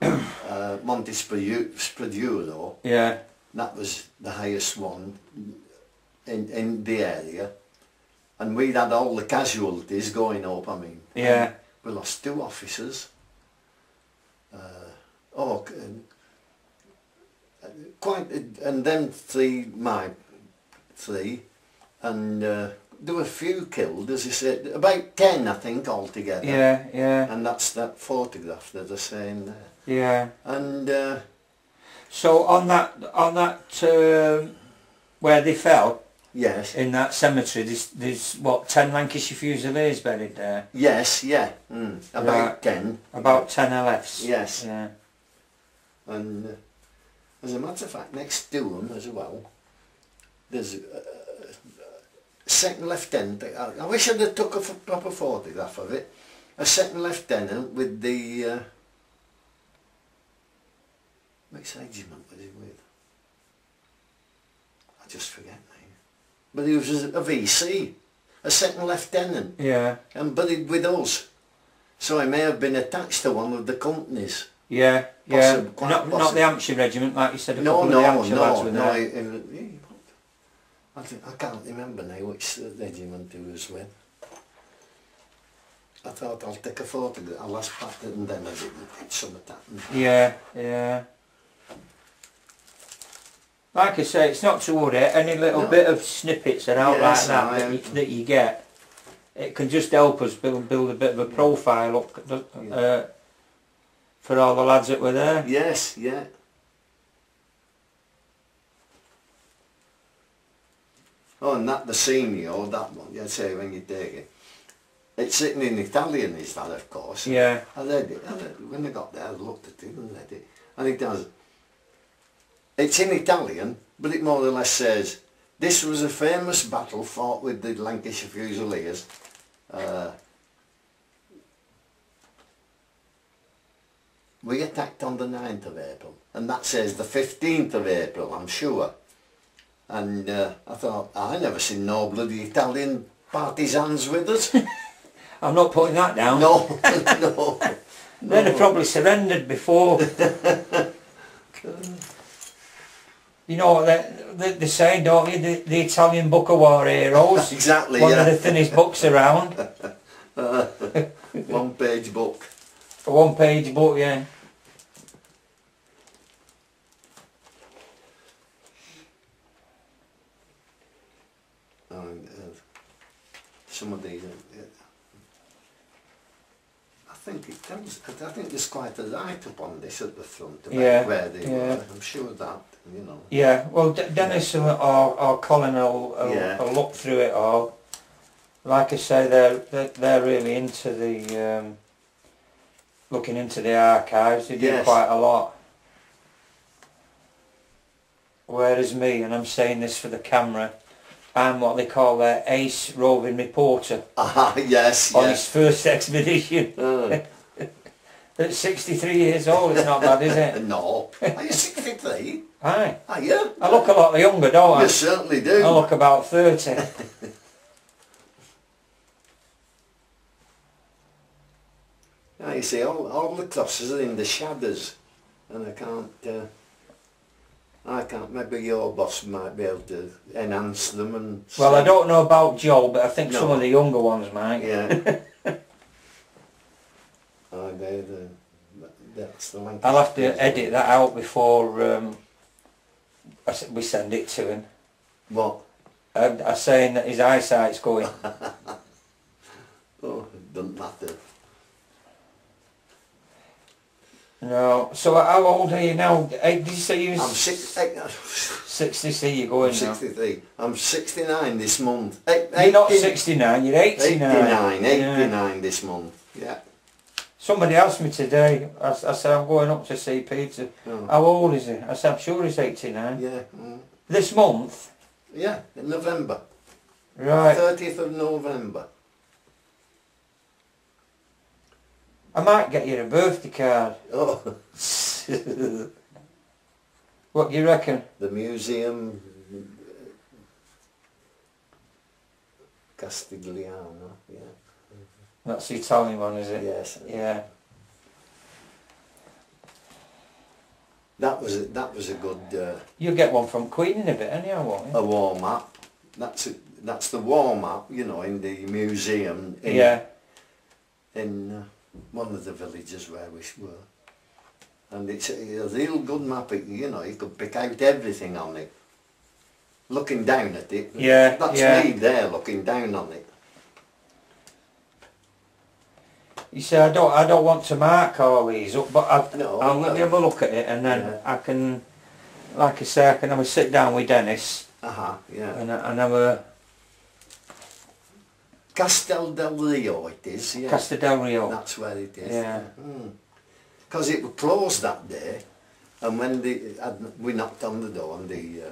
Monte Spaduro. Yeah. That was the highest one in the area, and we'd had all the casualties going up. I mean, yeah. We lost 2 officers. Quite, and then 3, and there were a few killed, as I said, about 10 I think altogether. Yeah, yeah. And that's that photograph that they're saying there. Yeah. And so on that where they fell. Yes. In that cemetery, there's what, 10 Lancashire Fusiliers buried there. Yes, yeah. About 10. About 10 LFs. Yes. Yeah. And as a matter of fact, next to them as well, there's a second lieutenant. I wish I'd have took a proper photograph of it. A second lieutenant with the which regiment was he with? I just forget now. But he was a VC, a second lieutenant. Yeah. And buried with us. So he may have been attached to one of the companies. Yeah, yeah. Not the Hampshire Regiment, like you said. No, I can't remember now which regiment he was with. I thought I'll take a photograph. I last packed it and then I didn't. Something happened. Yeah, yeah. Like I say, it's not to worry. Any little bit of snippets and out like that you get, it can just help us build a bit of a profile up. For all the lads that were there. Yes, yeah. Oh, and that the senior, that one, you say when you take it. It's written in Italian, is that, of course. Yeah. I read it. When I got there, I looked at it and read it. And it does. It's in Italian, but it more or less says, this was a famous battle fought with the Lancashire Fusiliers. We attacked on the 9th of April, and that says the 15th of April, I'm sure. And I thought, I never seen no bloody Italian partisans with us. I'm not putting that down. No, no. They'd have probably surrendered before. You know what they say, don't you? The Italian Book of War heroes. Exactly, One yeah. of the thinnest books around. One-page book. A one-page book, yeah. Some of these, I think there's quite a write-up on this at the front about where they were. I'm sure that, you know. Yeah, well, Dennis or Colin will look through it all. Like I say, they're really into the looking into the archives. They do quite a lot. Whereas me, and I'm saying this for the camera, I'm what they call their ace roving reporter. Yes, on his first expedition. At 63 years old, it's not bad, is it? No. Are you 63? Aye. Are you? I look a lot younger, don't I? You certainly do. I look about 30. Now you see, all the crosses are in the shadows, and I can't, maybe your boss might be able to enhance them and... Well, I don't know about Joe, but I think some of the younger ones might. Yeah. That's the Lancashire. I'll have to edit that out before we send it to him. What? I'm saying that his eyesight's going. Oh, it doesn't matter. No. So how old are you now? Did you say you was... I'm 63, you're going now. 63. I'm 69 this month. You're not 69, you're 89. 89 this month, yeah. Somebody asked me today, I said I'm going up to see Peter. Oh. How old is he? I said I'm sure he's 89. Yeah. This month? Yeah, in November. Right. 30th of November. I might get you a birthday card. Oh. What do you reckon? The museum, Castigliano, yeah. That's the Italian one, is it? Yes. Yeah. That was a good. You'll get one from Queen in a bit, anyhow, won't you? A war map. That's the war map, you know, in the museum. In one of the villages where we were, and it's a real good map. You know, you could pick out everything on it. Looking down at it. Yeah. That's me there, looking down on it. You say I don't want to mark all these up, but I'll let me have a look at it, and then I can, like I say, I can have a sit down with Dennis. And have a... Castel del Rio it is, yeah. Castel del Rio. That's where it is. Yeah. Because it was closed that day, and when we knocked on the door, and the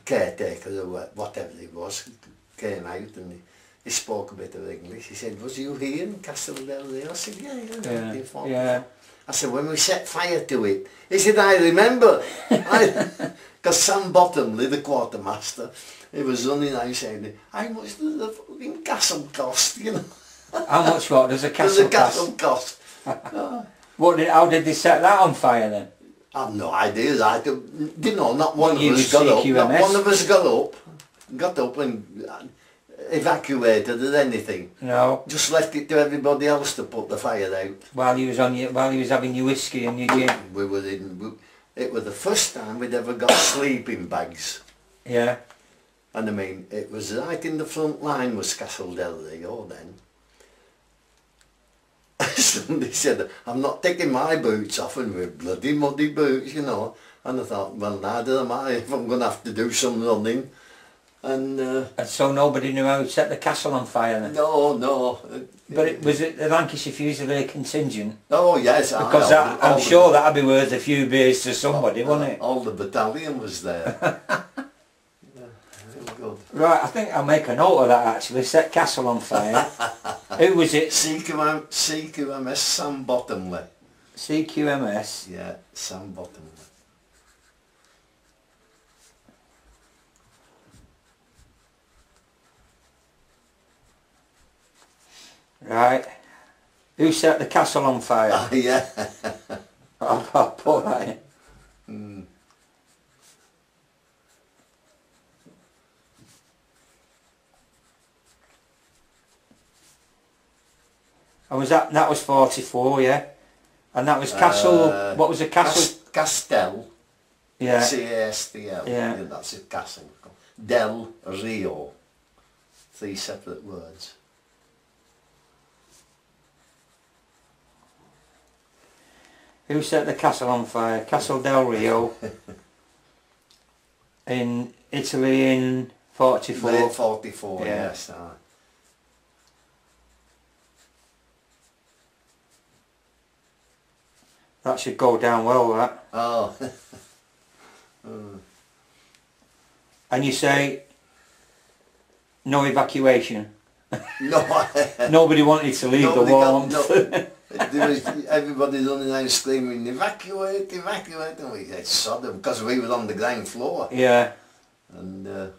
caretaker or whatever it was came out, and he spoke a bit of English. He said, "Was you here in Castel del Rio?" I said, "Yeah." I said, "When we set fire to it." He said, "I remember." Because Sam Bottomley, the quartermaster, he was running out saying, "How much does the fucking castle cost?" You know. How much what does a castle cost? How did they set that on fire then? I have no idea. You know, not one of us got up. Not one of us got up and evacuated or anything. No. Just left it to everybody else to put the fire out. While you was having your whiskey and your gin. It was the first time we'd ever got sleeping bags. Yeah. And I mean, it was right in the front line was Castel del Rio then. Somebody said, "I'm not taking my boots off," and with bloody muddy boots, you know. And I thought, well, neither am I if I'm going to have to do some running. And so nobody knew how to set the castle on fire then? No. But was it the Lancashire Fusilier contingent? Oh yes, Because I'm sure that'd be worth a few beers to somebody, wouldn't it? All the battalion was there. Good. Right, I think I'll make a note of that actually, set castle on fire. Who was it? CQMS Sam Bottomley. CQMS? Yeah, Sam Bottomley. Right. Who set the castle on fire? Yeah. I'll put that in. And was that was 44, yeah? And that was Castle, what was the castle? Castel. Yeah. C-A-S-T-L. Yeah. That's a castle. Del Rio. 3 separate words. Who set the castle on fire? Castle del Rio. In Italy in 44. Late 44, Yeah. yes. That should go down well, that. Oh. And you say no evacuation. No. Nobody wanted to leave the warmth. There was everybody running around screaming, evacuate, evacuate, and we said sod them, because we were on the ground floor. Yeah. And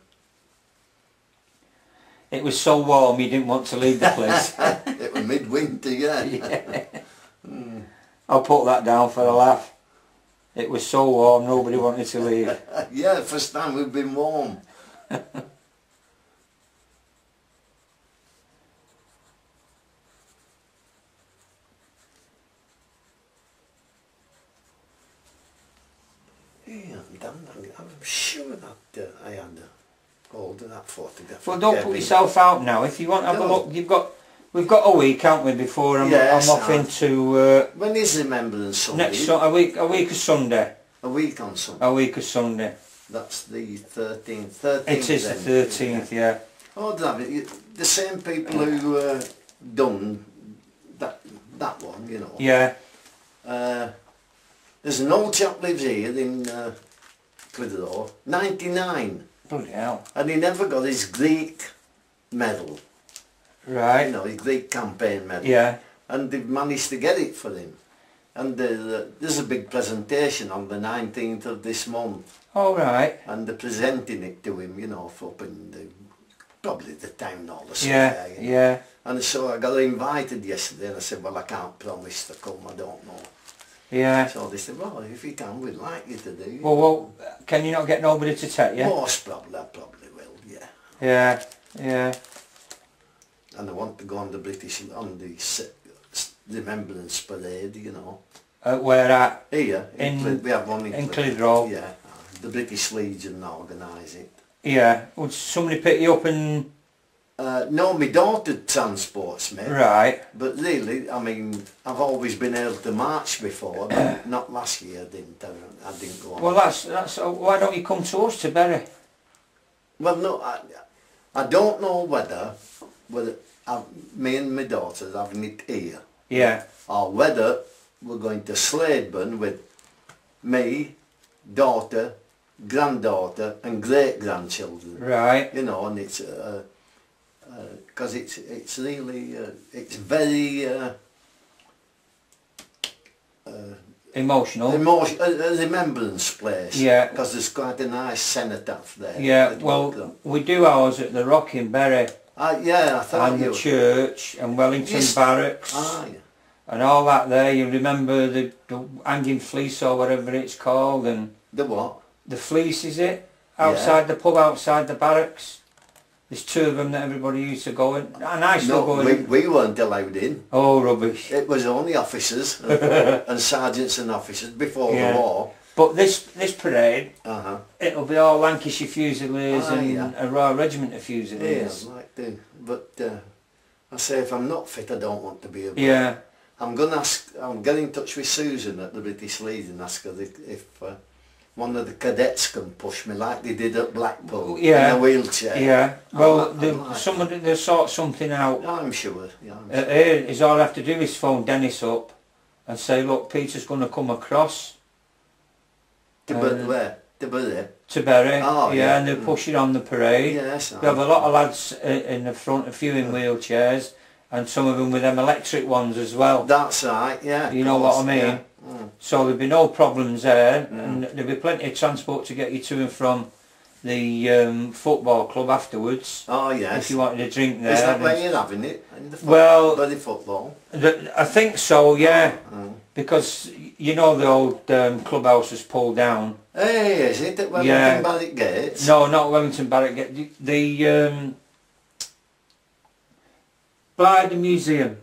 it was so warm you didn't want to leave the place. it was midwinter, yeah. Yeah. I'll put that down for a laugh. It was so warm nobody wanted to leave. Yeah, first time we've been warm. Yeah, I'm sure that I had hold of that photograph. Well, don't put yourself out now. If you want to have a look, we've got a week, haven't we, before I'm off into... when is Remembrance Sunday? A week of Sunday. A week on Sunday. A week of Sunday. That's the 13th. It is the 13th, yeah. Oh, David, the same people who done that one, you know. Yeah. There's an old chap lives here in Clitheroe, 99. Bloody hell. And he never got his Greek medal. Right. You know, his Greek campaign medal. Yeah. And they've managed to get it for him. And there's a big presentation on the 19th of this month. All right. And they're presenting it to him, you know, up in probably the town hall or something. Yeah, yeah. And so I got invited yesterday and I said, well, I can't promise to come, I don't know. Yeah. So they said, well, if you can, we'd like you to do. Well, can you not get nobody to take you? Most probably, I probably will, yeah. Yeah, yeah. And I want to go on the Remembrance Parade, you know. Where at? Here, we have one in Clitheroe. Yeah, the British Legion organise it. Yeah. Would somebody pick you up and... No, my daughter transports me. Right. But really, I mean, I've always been able to march before, but not last year, I didn't go on. Well, that's why don't you come to us to Bury? Well, no, I don't know whether me and my daughter are having it here. Yeah. Or whether we're going to Sladeburn with me, daughter, granddaughter and great-grandchildren. Right. You know, and it's... because it's really, it's very... Emotional. A remembrance place. Yeah. Because there's quite a nice cenotaph there. Yeah, well, we do ours at the Rock in Bury. Yeah, I thought and you... the church and Wellington Barracks. Ah, yeah. And all that there. You remember the hanging fleece or whatever it's called, and... The what? The fleece, is it? Outside the pub, outside the barracks. There's 2 of them that everybody used to go in. And I still go in. We weren't allowed in. Oh, rubbish. It was only officers and sergeants and officers before the war. But this parade, Uh-huh. it'll be all Lancashire Fusiliers and yeah. a Royal Regiment of Fusiliers. Yeah, I'd like to. But I say if I'm not fit, I don't want to be a... Yeah. I'm going to ask... I'm getting in touch with Susan at the British Legion and ask her if one of the cadets can push me like they did at Blackpool Yeah. in a wheelchair. Yeah. Well, like somebody they'll sort something out. I'm sure. Yeah, I'm Here sure. is all I have to do is phone Dennis up and say, look, Peter's going to come across. Where? To Bury? To Bury. Oh, yeah, yeah. and they'll push it on the parade. Yes. We have a lot of lads in the front, a few in wheelchairs, and some of them with them electric ones as well. That's right, yeah. You know what I mean? Yeah. So there'll be no problems there, and there'll be plenty of transport to get you to and from the football club afterwards. Oh, yes. If you wanted a drink there. Is that where you're having it? In the Well, Bury football? I think so, yeah. Oh. Because you know the old clubhouse was pulled down. Hey, is it at Wellington Yeah. Barrack Gates? No, not Wellington Barrack Gate. By the museum.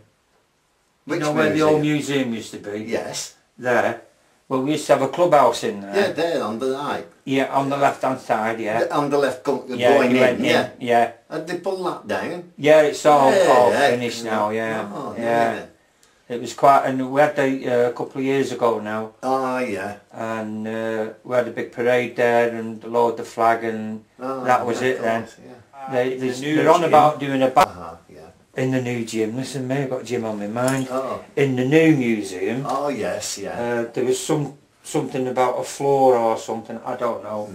You Which know where the museum? old museum used to be? Yes. There. Well, we used to have a clubhouse in there. Yeah, there on the right. Yeah, on the left-hand side, yeah. On the left Yeah, going you in, went yeah. Yeah. And they pull that down? Yeah, it's all Yeah, finished now, yeah. Oh, yeah. It was quite, and we had a couple of years ago now, Oh, yeah. and we had a big parade there and lowered the flag, and Oh, that was yeah, it of then. course, yeah. They're on about doing a Yeah. in the new gym. Listen, me, I've got gym on my mind. Oh. In the new museum, Oh, yes, yeah. there was something about a floor or something. I don't know.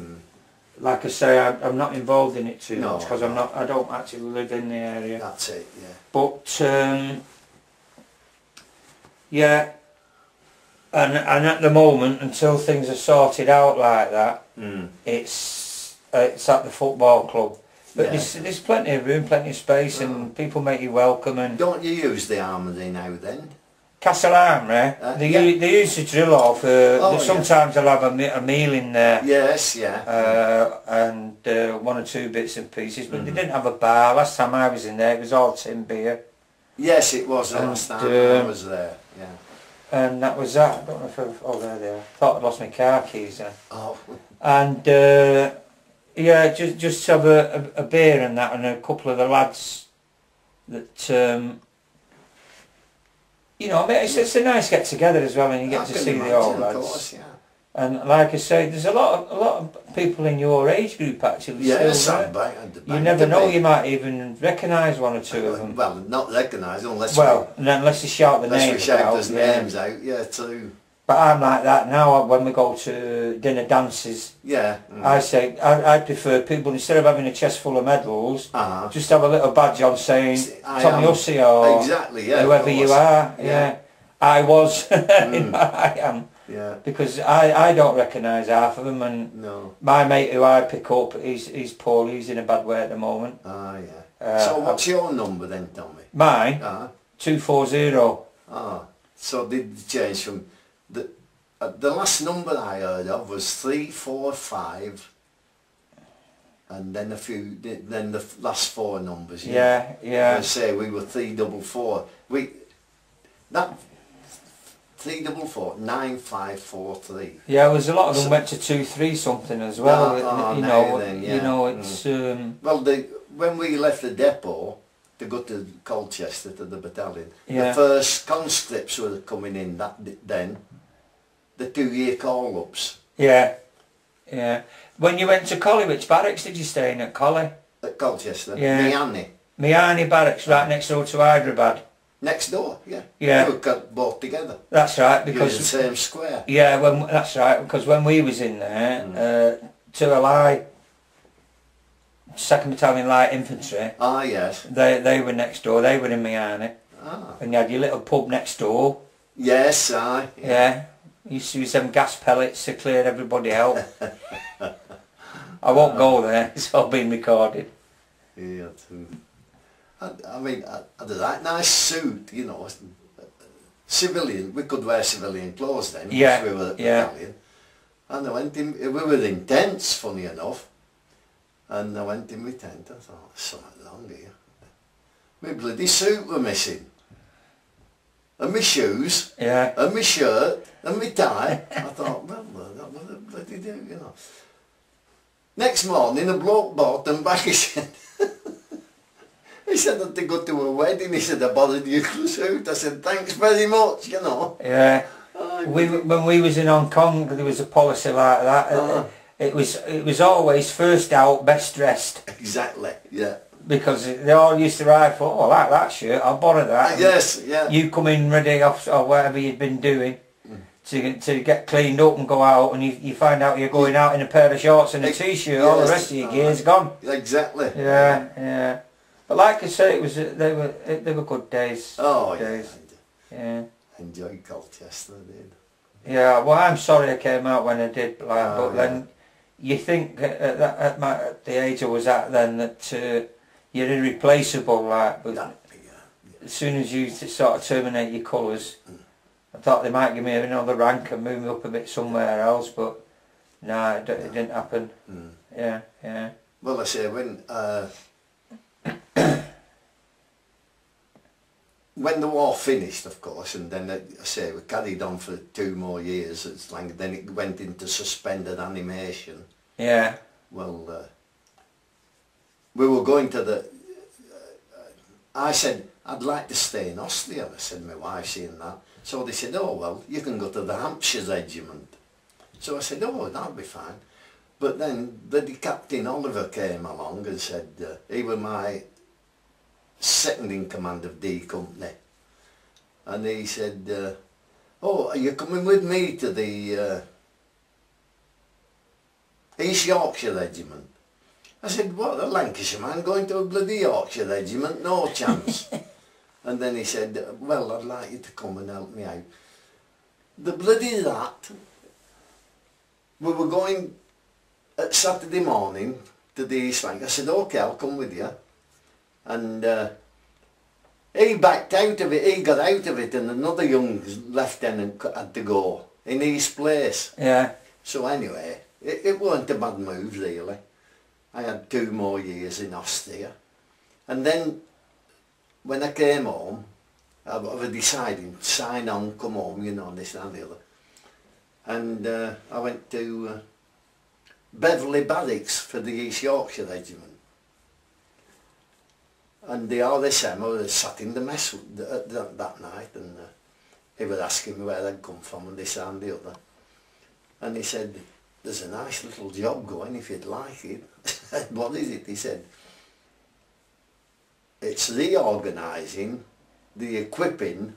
Like I say, I'm not involved in it too No, much because I don't actually live in the area. That's it, yeah. But yeah, and at the moment, until things are sorted out like that, it's at the football club. But Yeah. there's plenty of room, plenty of space, and people make you welcome. And Don't you use the armoury now then? Castle Armoury, they use the drill off. yeah. Sometimes they'll have a meal in there. Yes, yeah. And one or two bits and pieces, but they didn't have a bar. Last time I was in there, it was all tin beer, Yes, it was the last time I was there, yeah. and that was that. I don't know if there they are. Thought I'd lost my car keys then. Oh, And yeah, just have a beer and that, and a couple of the lads that you know, I mean, it's a nice get together as well, and you get I to can see imagine, the old of lads. course, yeah. And like I say, there's a lot of people in your age group actually Yes, still I'm there. back. You never know, you might even recognise one or two of them. Well, not recognise unless Unless you shout the we names shout out. those names out, yeah, too. But I'm like that now when we go to dinner dances. Yeah. I say, I prefer people, instead of having a chest full of medals, Uh-huh. just have a little badge on saying I Tommy am. Hussey or Exactly, yeah, of whoever you course. are. Yeah. Yeah. I was, I am. Yeah. Because I don't recognise half of them, and No. my mate who I pick up, he's poorly, he's in a bad way at the moment. Ah, yeah. So what's your number then, Tommy? Mine, Ah. 240. Ah. So did it change from the last number I heard of was 345, and then then the last four numbers. Yeah. I say we were 344. That 344 9543. Yeah, there's a lot of them went to 23 something as well. You know, then, yeah. you know, it's Well, when we left the depot to go to Colchester to the battalion, Yeah. the first conscripts were coming in then, the 2-year call-ups yeah. When you went to Collie, which barracks did you stay in at Collie? at Colchester. Yeah. Miami. Miani barracks, right next door to Hyderabad. Next door, yeah. Yeah. We got both together. That's right, You because was the same square. yeah, that's right, because when we was in there, to Ally, 2nd Battalion Light Infantry, Ah, yes. they were next door. They were in Miami, Ah. and you had your little pub next door. Yes, aye. Yeah, you used to use them gas pellets to clear everybody out. I won't go there. It's all been recorded. Yeah, too. I mean, I had that nice suit, you know, civilian. We could wear civilian clothes then, Yeah, because we were at yeah. battalion. And I went in, we were in tents, funny enough. And I went in my tent, I thought, there's something wrong here. My bloody suit were missing. And my shoes, Yeah. and my shirt, and my tie. I thought, well, what the bloody do, you know. Next morning, a bloke bought them back, he said. He said that they go to a wedding, he said, I borrowed your suit. I said, thanks very much, you know. Yeah. When we was in Hong Kong, there was a policy like that. It was always first out, best dressed. Exactly, yeah. Because they all used to ride for, oh, I like that shirt, I'll borrow that. Yes, yeah. You come in ready off or whatever you'd been doing to get cleaned up and go out, and you find out you're going out in a pair of shorts and a t-shirt. All the rest of your gear's gone. Exactly. Yeah, yeah. But like I say, they were good days. Oh, good days. Yeah. Enjoyed Colchester, I did. Yeah. Well, I'm sorry I came out when I did, but then you think at the age I was at then that you're irreplaceable, like. But as soon as you sort of terminate your colours, I thought they might give me another rank and move me up a bit somewhere else, but no, it didn't happen. Yeah, yeah. Well, I say when when the war finished, of course, and then I say we carried on for 2 more years. It's like then it went into suspended animation. Yeah. Well, we were going to the. I said I'd like to stay in Austria. I said my wife saying that. So they said, oh well, you can go to the Hampshire Regiment. So I said, oh, that'll be fine. But then the Captain Oliver came along and said he was my second in command of D Company, and he said, oh, are you coming with me to the East Yorkshire Regiment? I said, what, a Lancashire man going to a bloody Yorkshire Regiment? No chance. And then he said, well, I'd like you to come and help me out. The bloody that, we were going at Saturday morning to the East Bank. I said, okay, I'll come with you. And he backed out of it, he got out of it, and another young lieutenant had to go in his place. Yeah. So anyway, it weren't a bad move really. I had 2 more years in Austria. And then when I came home, I was deciding, sign on, come home, you know, this and the other. And I went to Beverley Barracks for the East Yorkshire Regiment. And the RSM was sat in the mess that night, and he was asking me where I'd come from and this and the other. And he said, there's a nice little job going if you'd like it. What is it? He said, it's reorganising the equipping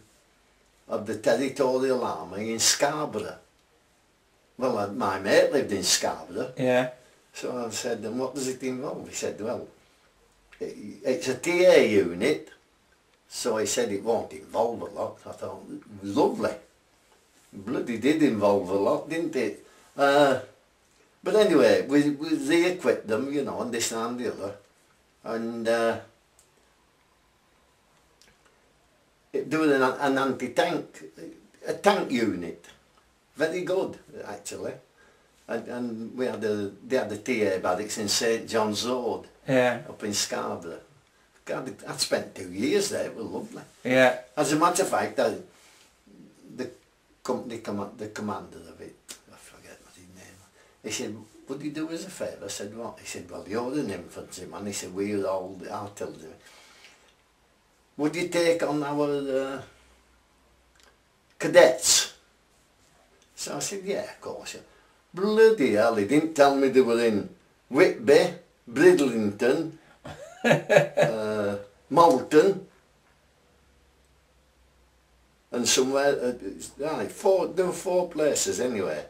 of the Territorial Army in Scarborough. Well, my mate lived in Scarborough. Yeah. So I said, and what does it involve? He said, well, it's a TA unit. So he said it won't involve a lot. I thought, lovely. Bloody did involve a lot, didn't it? But anyway, we re-equipped them, you know, and this and the other. And doing an anti-tank, a tank unit. Very good, actually. And we had they had the TA barracks in St John's Road, up in Scarborough. God, I'd spent 2 years there, it was lovely. Yeah. As a matter of fact, the commander of it, I forget what his name was, he said, would you do us a favour? I said, what? He said, well, you're an infantryman. He said, we're all the artillery. Would you take on our cadets? So I said, yeah, of course. Bloody hell, he didn't tell me they were in Whitby, Bridlington, Malton, and somewhere, right, there were 4 places anyway.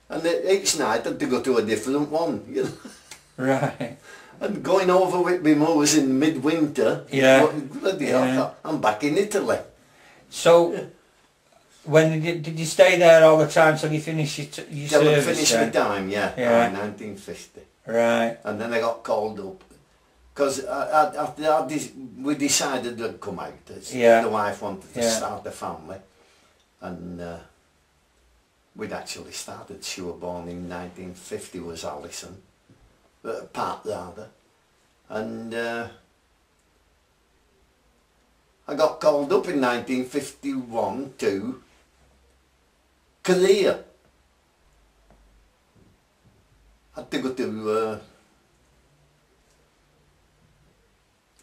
And each night I had to go to a different one, you know. Right. And going over Whitby Moors in midwinter, bloody hell, I'm back in Italy. So, when did you stay there all the time till you finished your service? I finished my time, in 1950. Right. And then I got called up. Because we decided to come out. The wife wanted to start a family. And we'd actually started. She was born in 1950, was Alison. Pat rather. And I got called up in 1951 to Korea. I had to go to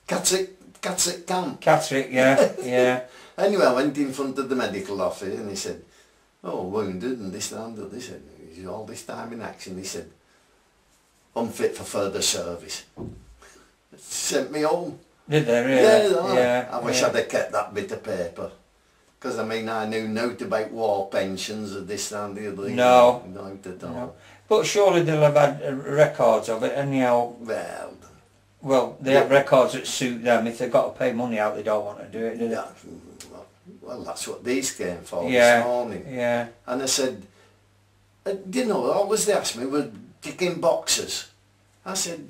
Catterick camp. Catterick, yeah. Anyway, I went in front of the medical office and he said, oh, wounded and this and that. They said, he's all this time in action. He said, unfit for further service. Sent me home. Did they really? Yeah. I wish I'd have kept that bit of paper. Because I mean, I knew nothing about war pensions or this and the other. No. Not at all. No. But surely they'll have had records of it anyhow. Well, they have records that suit them. If they've got to pay money out, they don't want to do it, do they? Yeah, well, that's what these came for Yeah, this morning. yeah. And I said, you know, always they asked me, were ticking boxes. I said,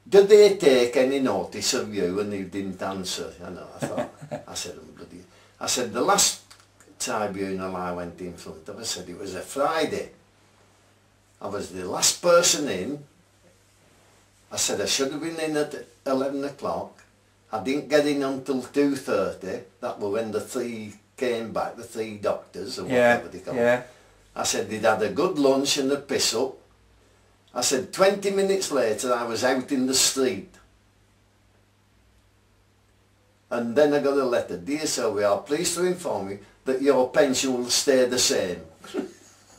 did they take any notice of you? And he didn't answer. You know, I thought, I said, the last tribunal I went in front of, I said it was a Friday. I was the last person in. I said I should have been in at 11 o'clock. I didn't get in until 2:30. That was when the three came back, the three doctors or whatever they call them. I said they'd had a good lunch and a piss up. I said 20 minutes later I was out in the street. And then I got a letter. Dear sir, we are pleased to inform you that your pension will stay the same.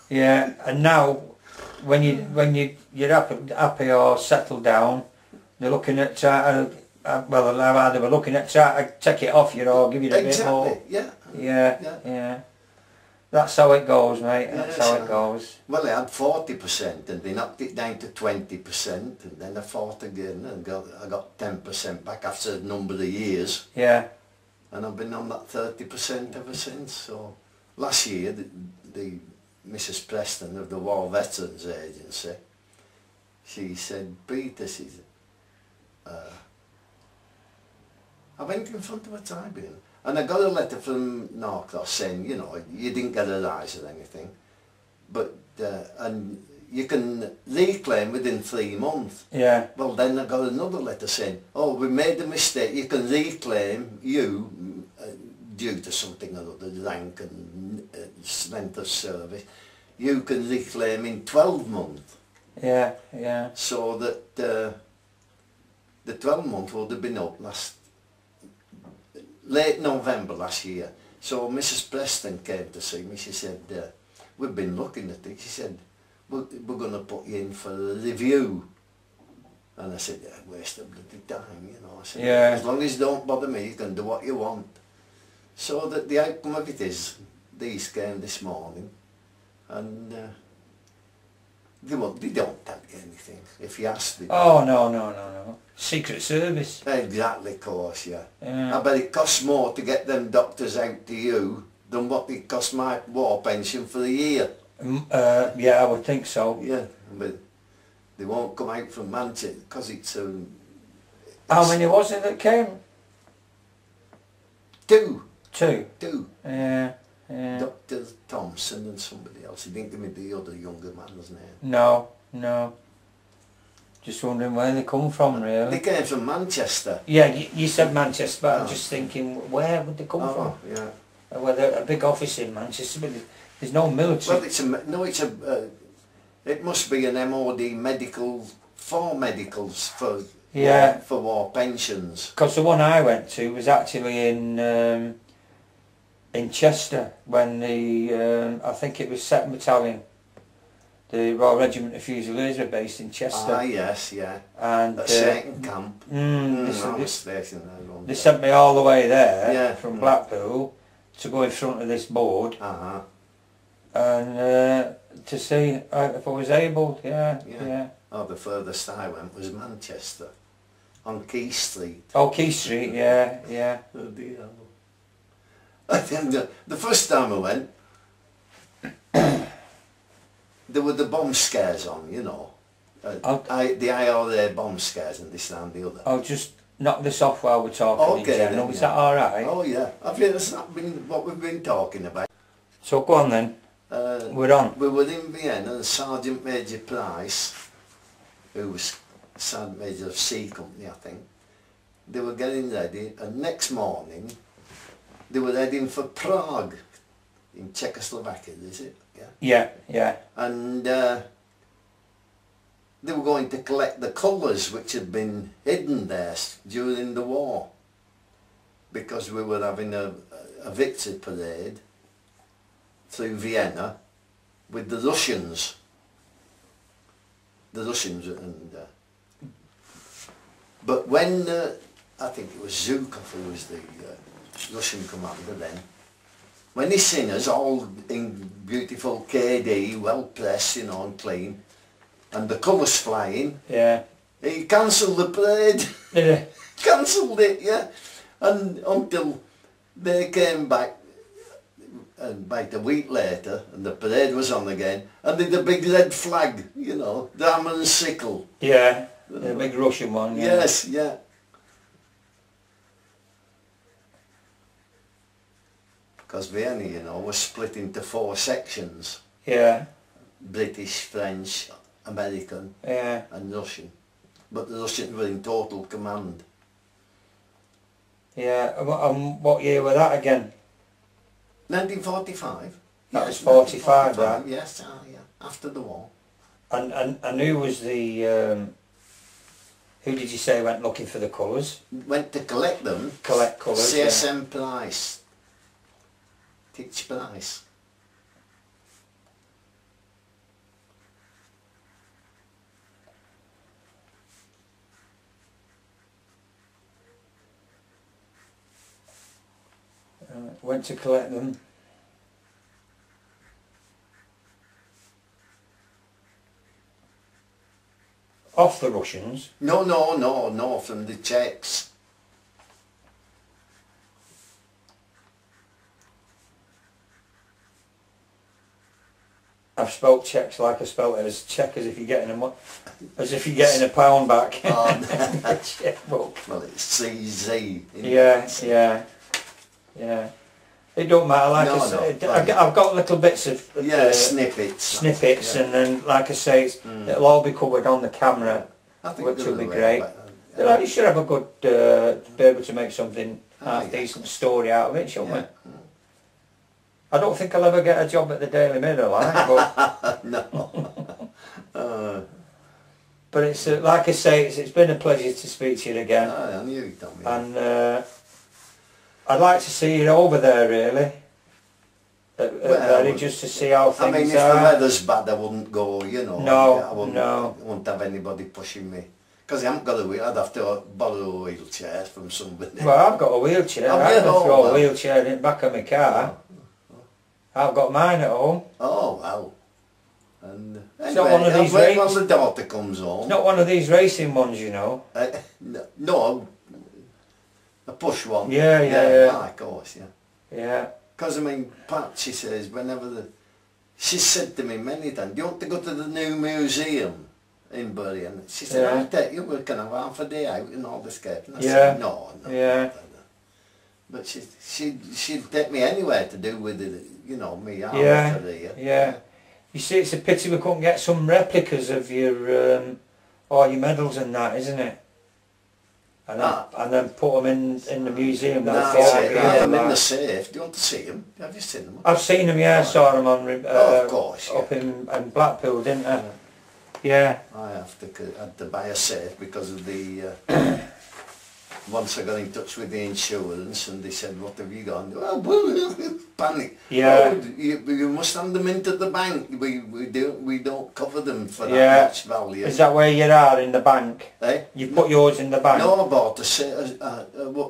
Yeah, and now when you're happy or settled down, they're looking at well, either we're looking at trying to take it off you or give you a bit more. Yeah. That's how it goes, mate. That's how it goes. Well, I had 40% and they knocked it down to 20%, and then I fought again and I got 10% back after a number of years. Yeah. And I've been on that 30% ever since. So last year, the Mrs. Preston of the War Veterans Agency, she said, Peter, she said, I went in front of a tribunal and I got a letter from Norcross saying, you know, you didn't get a rise or anything, but and you can reclaim within 3 months. Yeah. Well, then I got another letter saying, oh, we made a mistake, you can reclaim you due to something or other, rank and length of service, you can reclaim in 12 months. Yeah, yeah. So that the 12 month would have been up late November last year. So Mrs. Preston came to see me. She said, we've been looking at it. She said, we're going to put you in for a review. And I said, yeah, waste of bloody time, you know. I said, yeah. As long as you don't bother me, you can do what you want. So that the outcome of it is, these came this morning, and they don't tell you anything. If you ask them. Oh, no. Secret Service. Exactly, of course, yeah. Yeah. I bet it costs more to get them doctors out to you than what it cost my war pension for the year. Yeah, I would think so. Yeah, but they won't come out from Manchester because it's... How many was it that came? Two. Two? Yeah. Dr. Thompson and somebody else. He didn't give me the other younger man's name. No. Just wondering where they come from, really. They came from Manchester. Yeah, you said Manchester, but I'm just thinking, where would they come from? Yeah. Well, they're a big office in Manchester, but there's no military. Well, it must be an MOD medical, for medicals, for war pensions. Because the one I went to was actually in Chester, when the, I think it was 2nd Battalion, the Royal Regiment of Fusiliers were based in Chester. Ah, yes, yeah. And a second camp. They sent me all the way there from Blackpool to go in front of this board and to see if I was able. Yeah. Oh, the furthest I went was Manchester, on Key Street. Oh, Key Street, yeah. Oh dear. I think the first time I went, there were the bomb scares on, you know. The IRA bomb scares and this and the other. I'll just knock this off while we're talking in general. Is that alright? Oh yeah, I think that's not been what we've been talking about. So go on then. We're on. We were in Vienna and Sergeant Major Price, who was Sergeant Major of C Company, I think, they were getting ready, and next morning they were heading for Prague in Czechoslovakia, is it? Yeah. And they were going to collect the colours which had been hidden there during the war, because we were having a victory parade, through Vienna with the Russians. The Russians and... but when, I think it was Zhukov who was the Russian commander then, when he seen us all in beautiful KD, well pressed, you know, and clean, and the colours flying, Yeah. he cancelled the parade. Did Cancelled it, yeah. And until they came back, and about a week later, and the parade was on again, and they had a big red flag, you know, the hammer and sickle. he? Yeah. The big Russian one. Yeah. Yes, yeah. Because Vienna, you know, was split into 4 sections. Yeah. British, French, American Yeah. and Russian. But the Russians were in total command. Yeah. What year was that again? 1945. That was 45, right? Yes, yeah, after the war. And who was the... who did you say went looking for the colours? Went to collect them. Collect colours, CSM Price. Teach Price. Went to collect them. Off the Russians? No, from the Czechs. I've spelt Czechs like I spelt it as Czech as if you're getting a pound back. Oh, Checkbook. well, it's CZ. Yeah. It don't matter, like I said, I've got little bits of snippets. And then, like I say, it'll all be covered on the camera, which will be great. You should have a good, be able to make something half-decent story out of it, shouldn't we? I don't think I'll ever get a job at the Daily Mirror, but no. but it's like I say, it's been a pleasure to speak to you again. I knew you told me. And I'd like to see you over there, really. Just to see how things are. I mean, if the weather's bad, I wouldn't go, you know. No, I wouldn't have anybody pushing me. Because I haven't got a wheel, I'd have to borrow a wheelchair from somebody. Well, I've got a wheelchair. I can throw a wheelchair in the back of my car. I've got mine at home. Oh, well. And it's not one of these when the daughter comes home. It's not one of these racing ones, you know. No, a push one. Yeah. Of course, yeah. Yeah. Because, I mean, Pat, she says, she said to me many times, do you want to go to the new museum in Bury? And she said, I'll take you, we can have half a day out and all this stuff. And I said, no. Yeah. But she'd take me anywhere to do with it, you know, me career. Yeah. You see, it's a pity we couldn't get some replicas of your all your medals and that, isn't it? And then put them in the museum. I'm in the safe. Do you want to see them? Have you seen them? I've seen them. Yeah, I saw them on. Of course. Up in Blackpool, didn't I? Yeah. I had to buy a safe because of the. Once I got in touch with the insurance and they said, what have you got? Well, panic. Yeah. Oh, you must hand them into the bank. We don't cover them for that much value. Is that where you are, in the bank? Eh? You put yours in the bank? No, I bought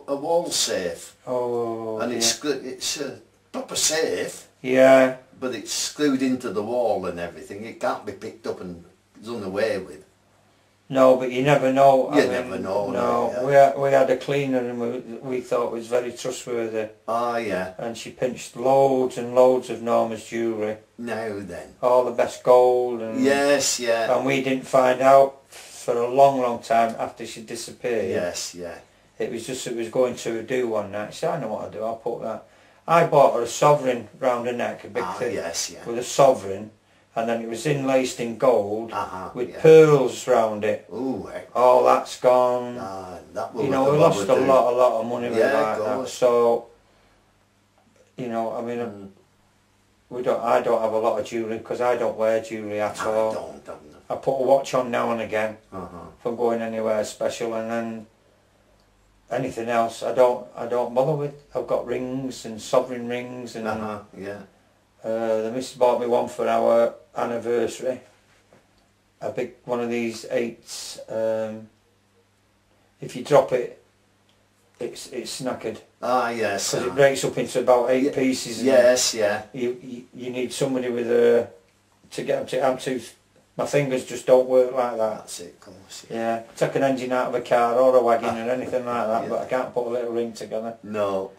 a wall safe. Oh. And it's a proper safe. Yeah. But it's screwed into the wall and everything. It can't be picked up and done away with. No, but you never know. You never know. No, we had a cleaner and we thought was very trustworthy. Oh, yeah. And she pinched loads and loads of Norma's jewellery. Now then. All the best gold. And, yes, yeah. And we didn't find out for a long time after she disappeared. Yes, yeah. It was going to a do one night. She said, I know what I'll do, I'll put that. I bought her a sovereign round her neck, a big thing. Yes, yeah. With a sovereign. And then it was inlaced in gold with pearls round it. Ooh, all that's gone. That will we lost a lot of money with that. So, you know, I mean, I don't have a lot of jewellery because I don't wear jewellery at all. I put a watch on now and again if I'm going anywhere special, and then anything else I don't bother with. I've got rings and sovereign rings and. The missus bought me one for our anniversary. A big one of these 8s. If you drop it, it's snackered. Ah, yes. Because it breaks up into about 8 pieces. And yes, yeah. You need somebody with a to get them to. My fingers just don't work like that. That's it, of course. Yeah, take an engine out of a car or a wagon or anything like that, but I can't put a little ring together. No.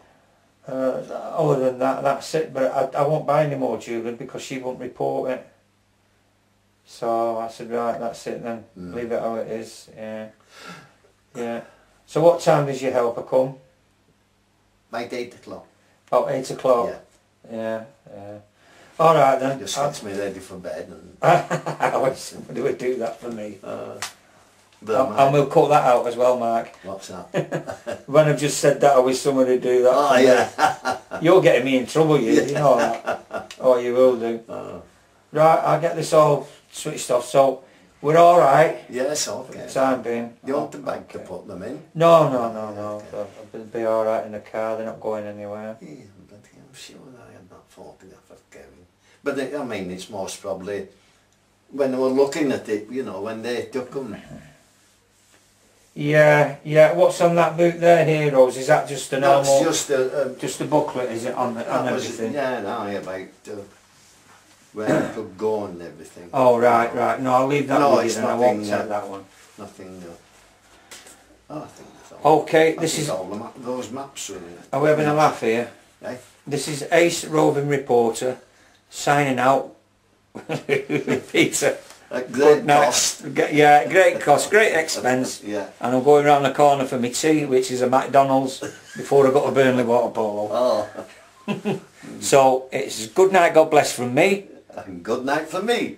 Other than that, that's it. But I won't buy any more jewellery because she won't report it. So I said, right, that's it then. Leave it how it is. Yeah. Yeah. So what time does your helper come? About 8 o'clock. About 8 o'clock? Yeah. Yeah. All right then. Just gets me ready for bed. And I wish somebody would do that for me. and we'll cut that out as well, Mark. what's that? When I've just said that, I wish somebody would do that Oh, for me. yeah. You're getting me in trouble, you know that. Oh, you will do. Right, I'll get this all switched off. So, we're all right. Yes, For the okay. time being. You want the bag to put them in? No. I'll be all right in the car. They're not going anywhere. Yeah, but I'm sure I had that photograph of Kevin. But I mean, it's most probably when they were looking at it, you know, when they took them. Yeah. What's on that boot there, Heroes? Is that just a normal? That's just a booklet, is it on everything? Yeah, no, about where it could go and everything. Oh right. No, I'll leave that No, with it's you then. I won't nothing, take that one. Nothing. Oh, I think that's all. Okay, I this think is. all those maps are in it. Are we having a laugh here? Eh? This is Ace Roving Reporter signing out. Peter. At great cost. Yeah, great cost, great expense. Yeah. And I'm going round the corner for my tea, which is a McDonald's, before I got to Burnley water polo. Oh. So it's good night, God bless from me. And good night for me.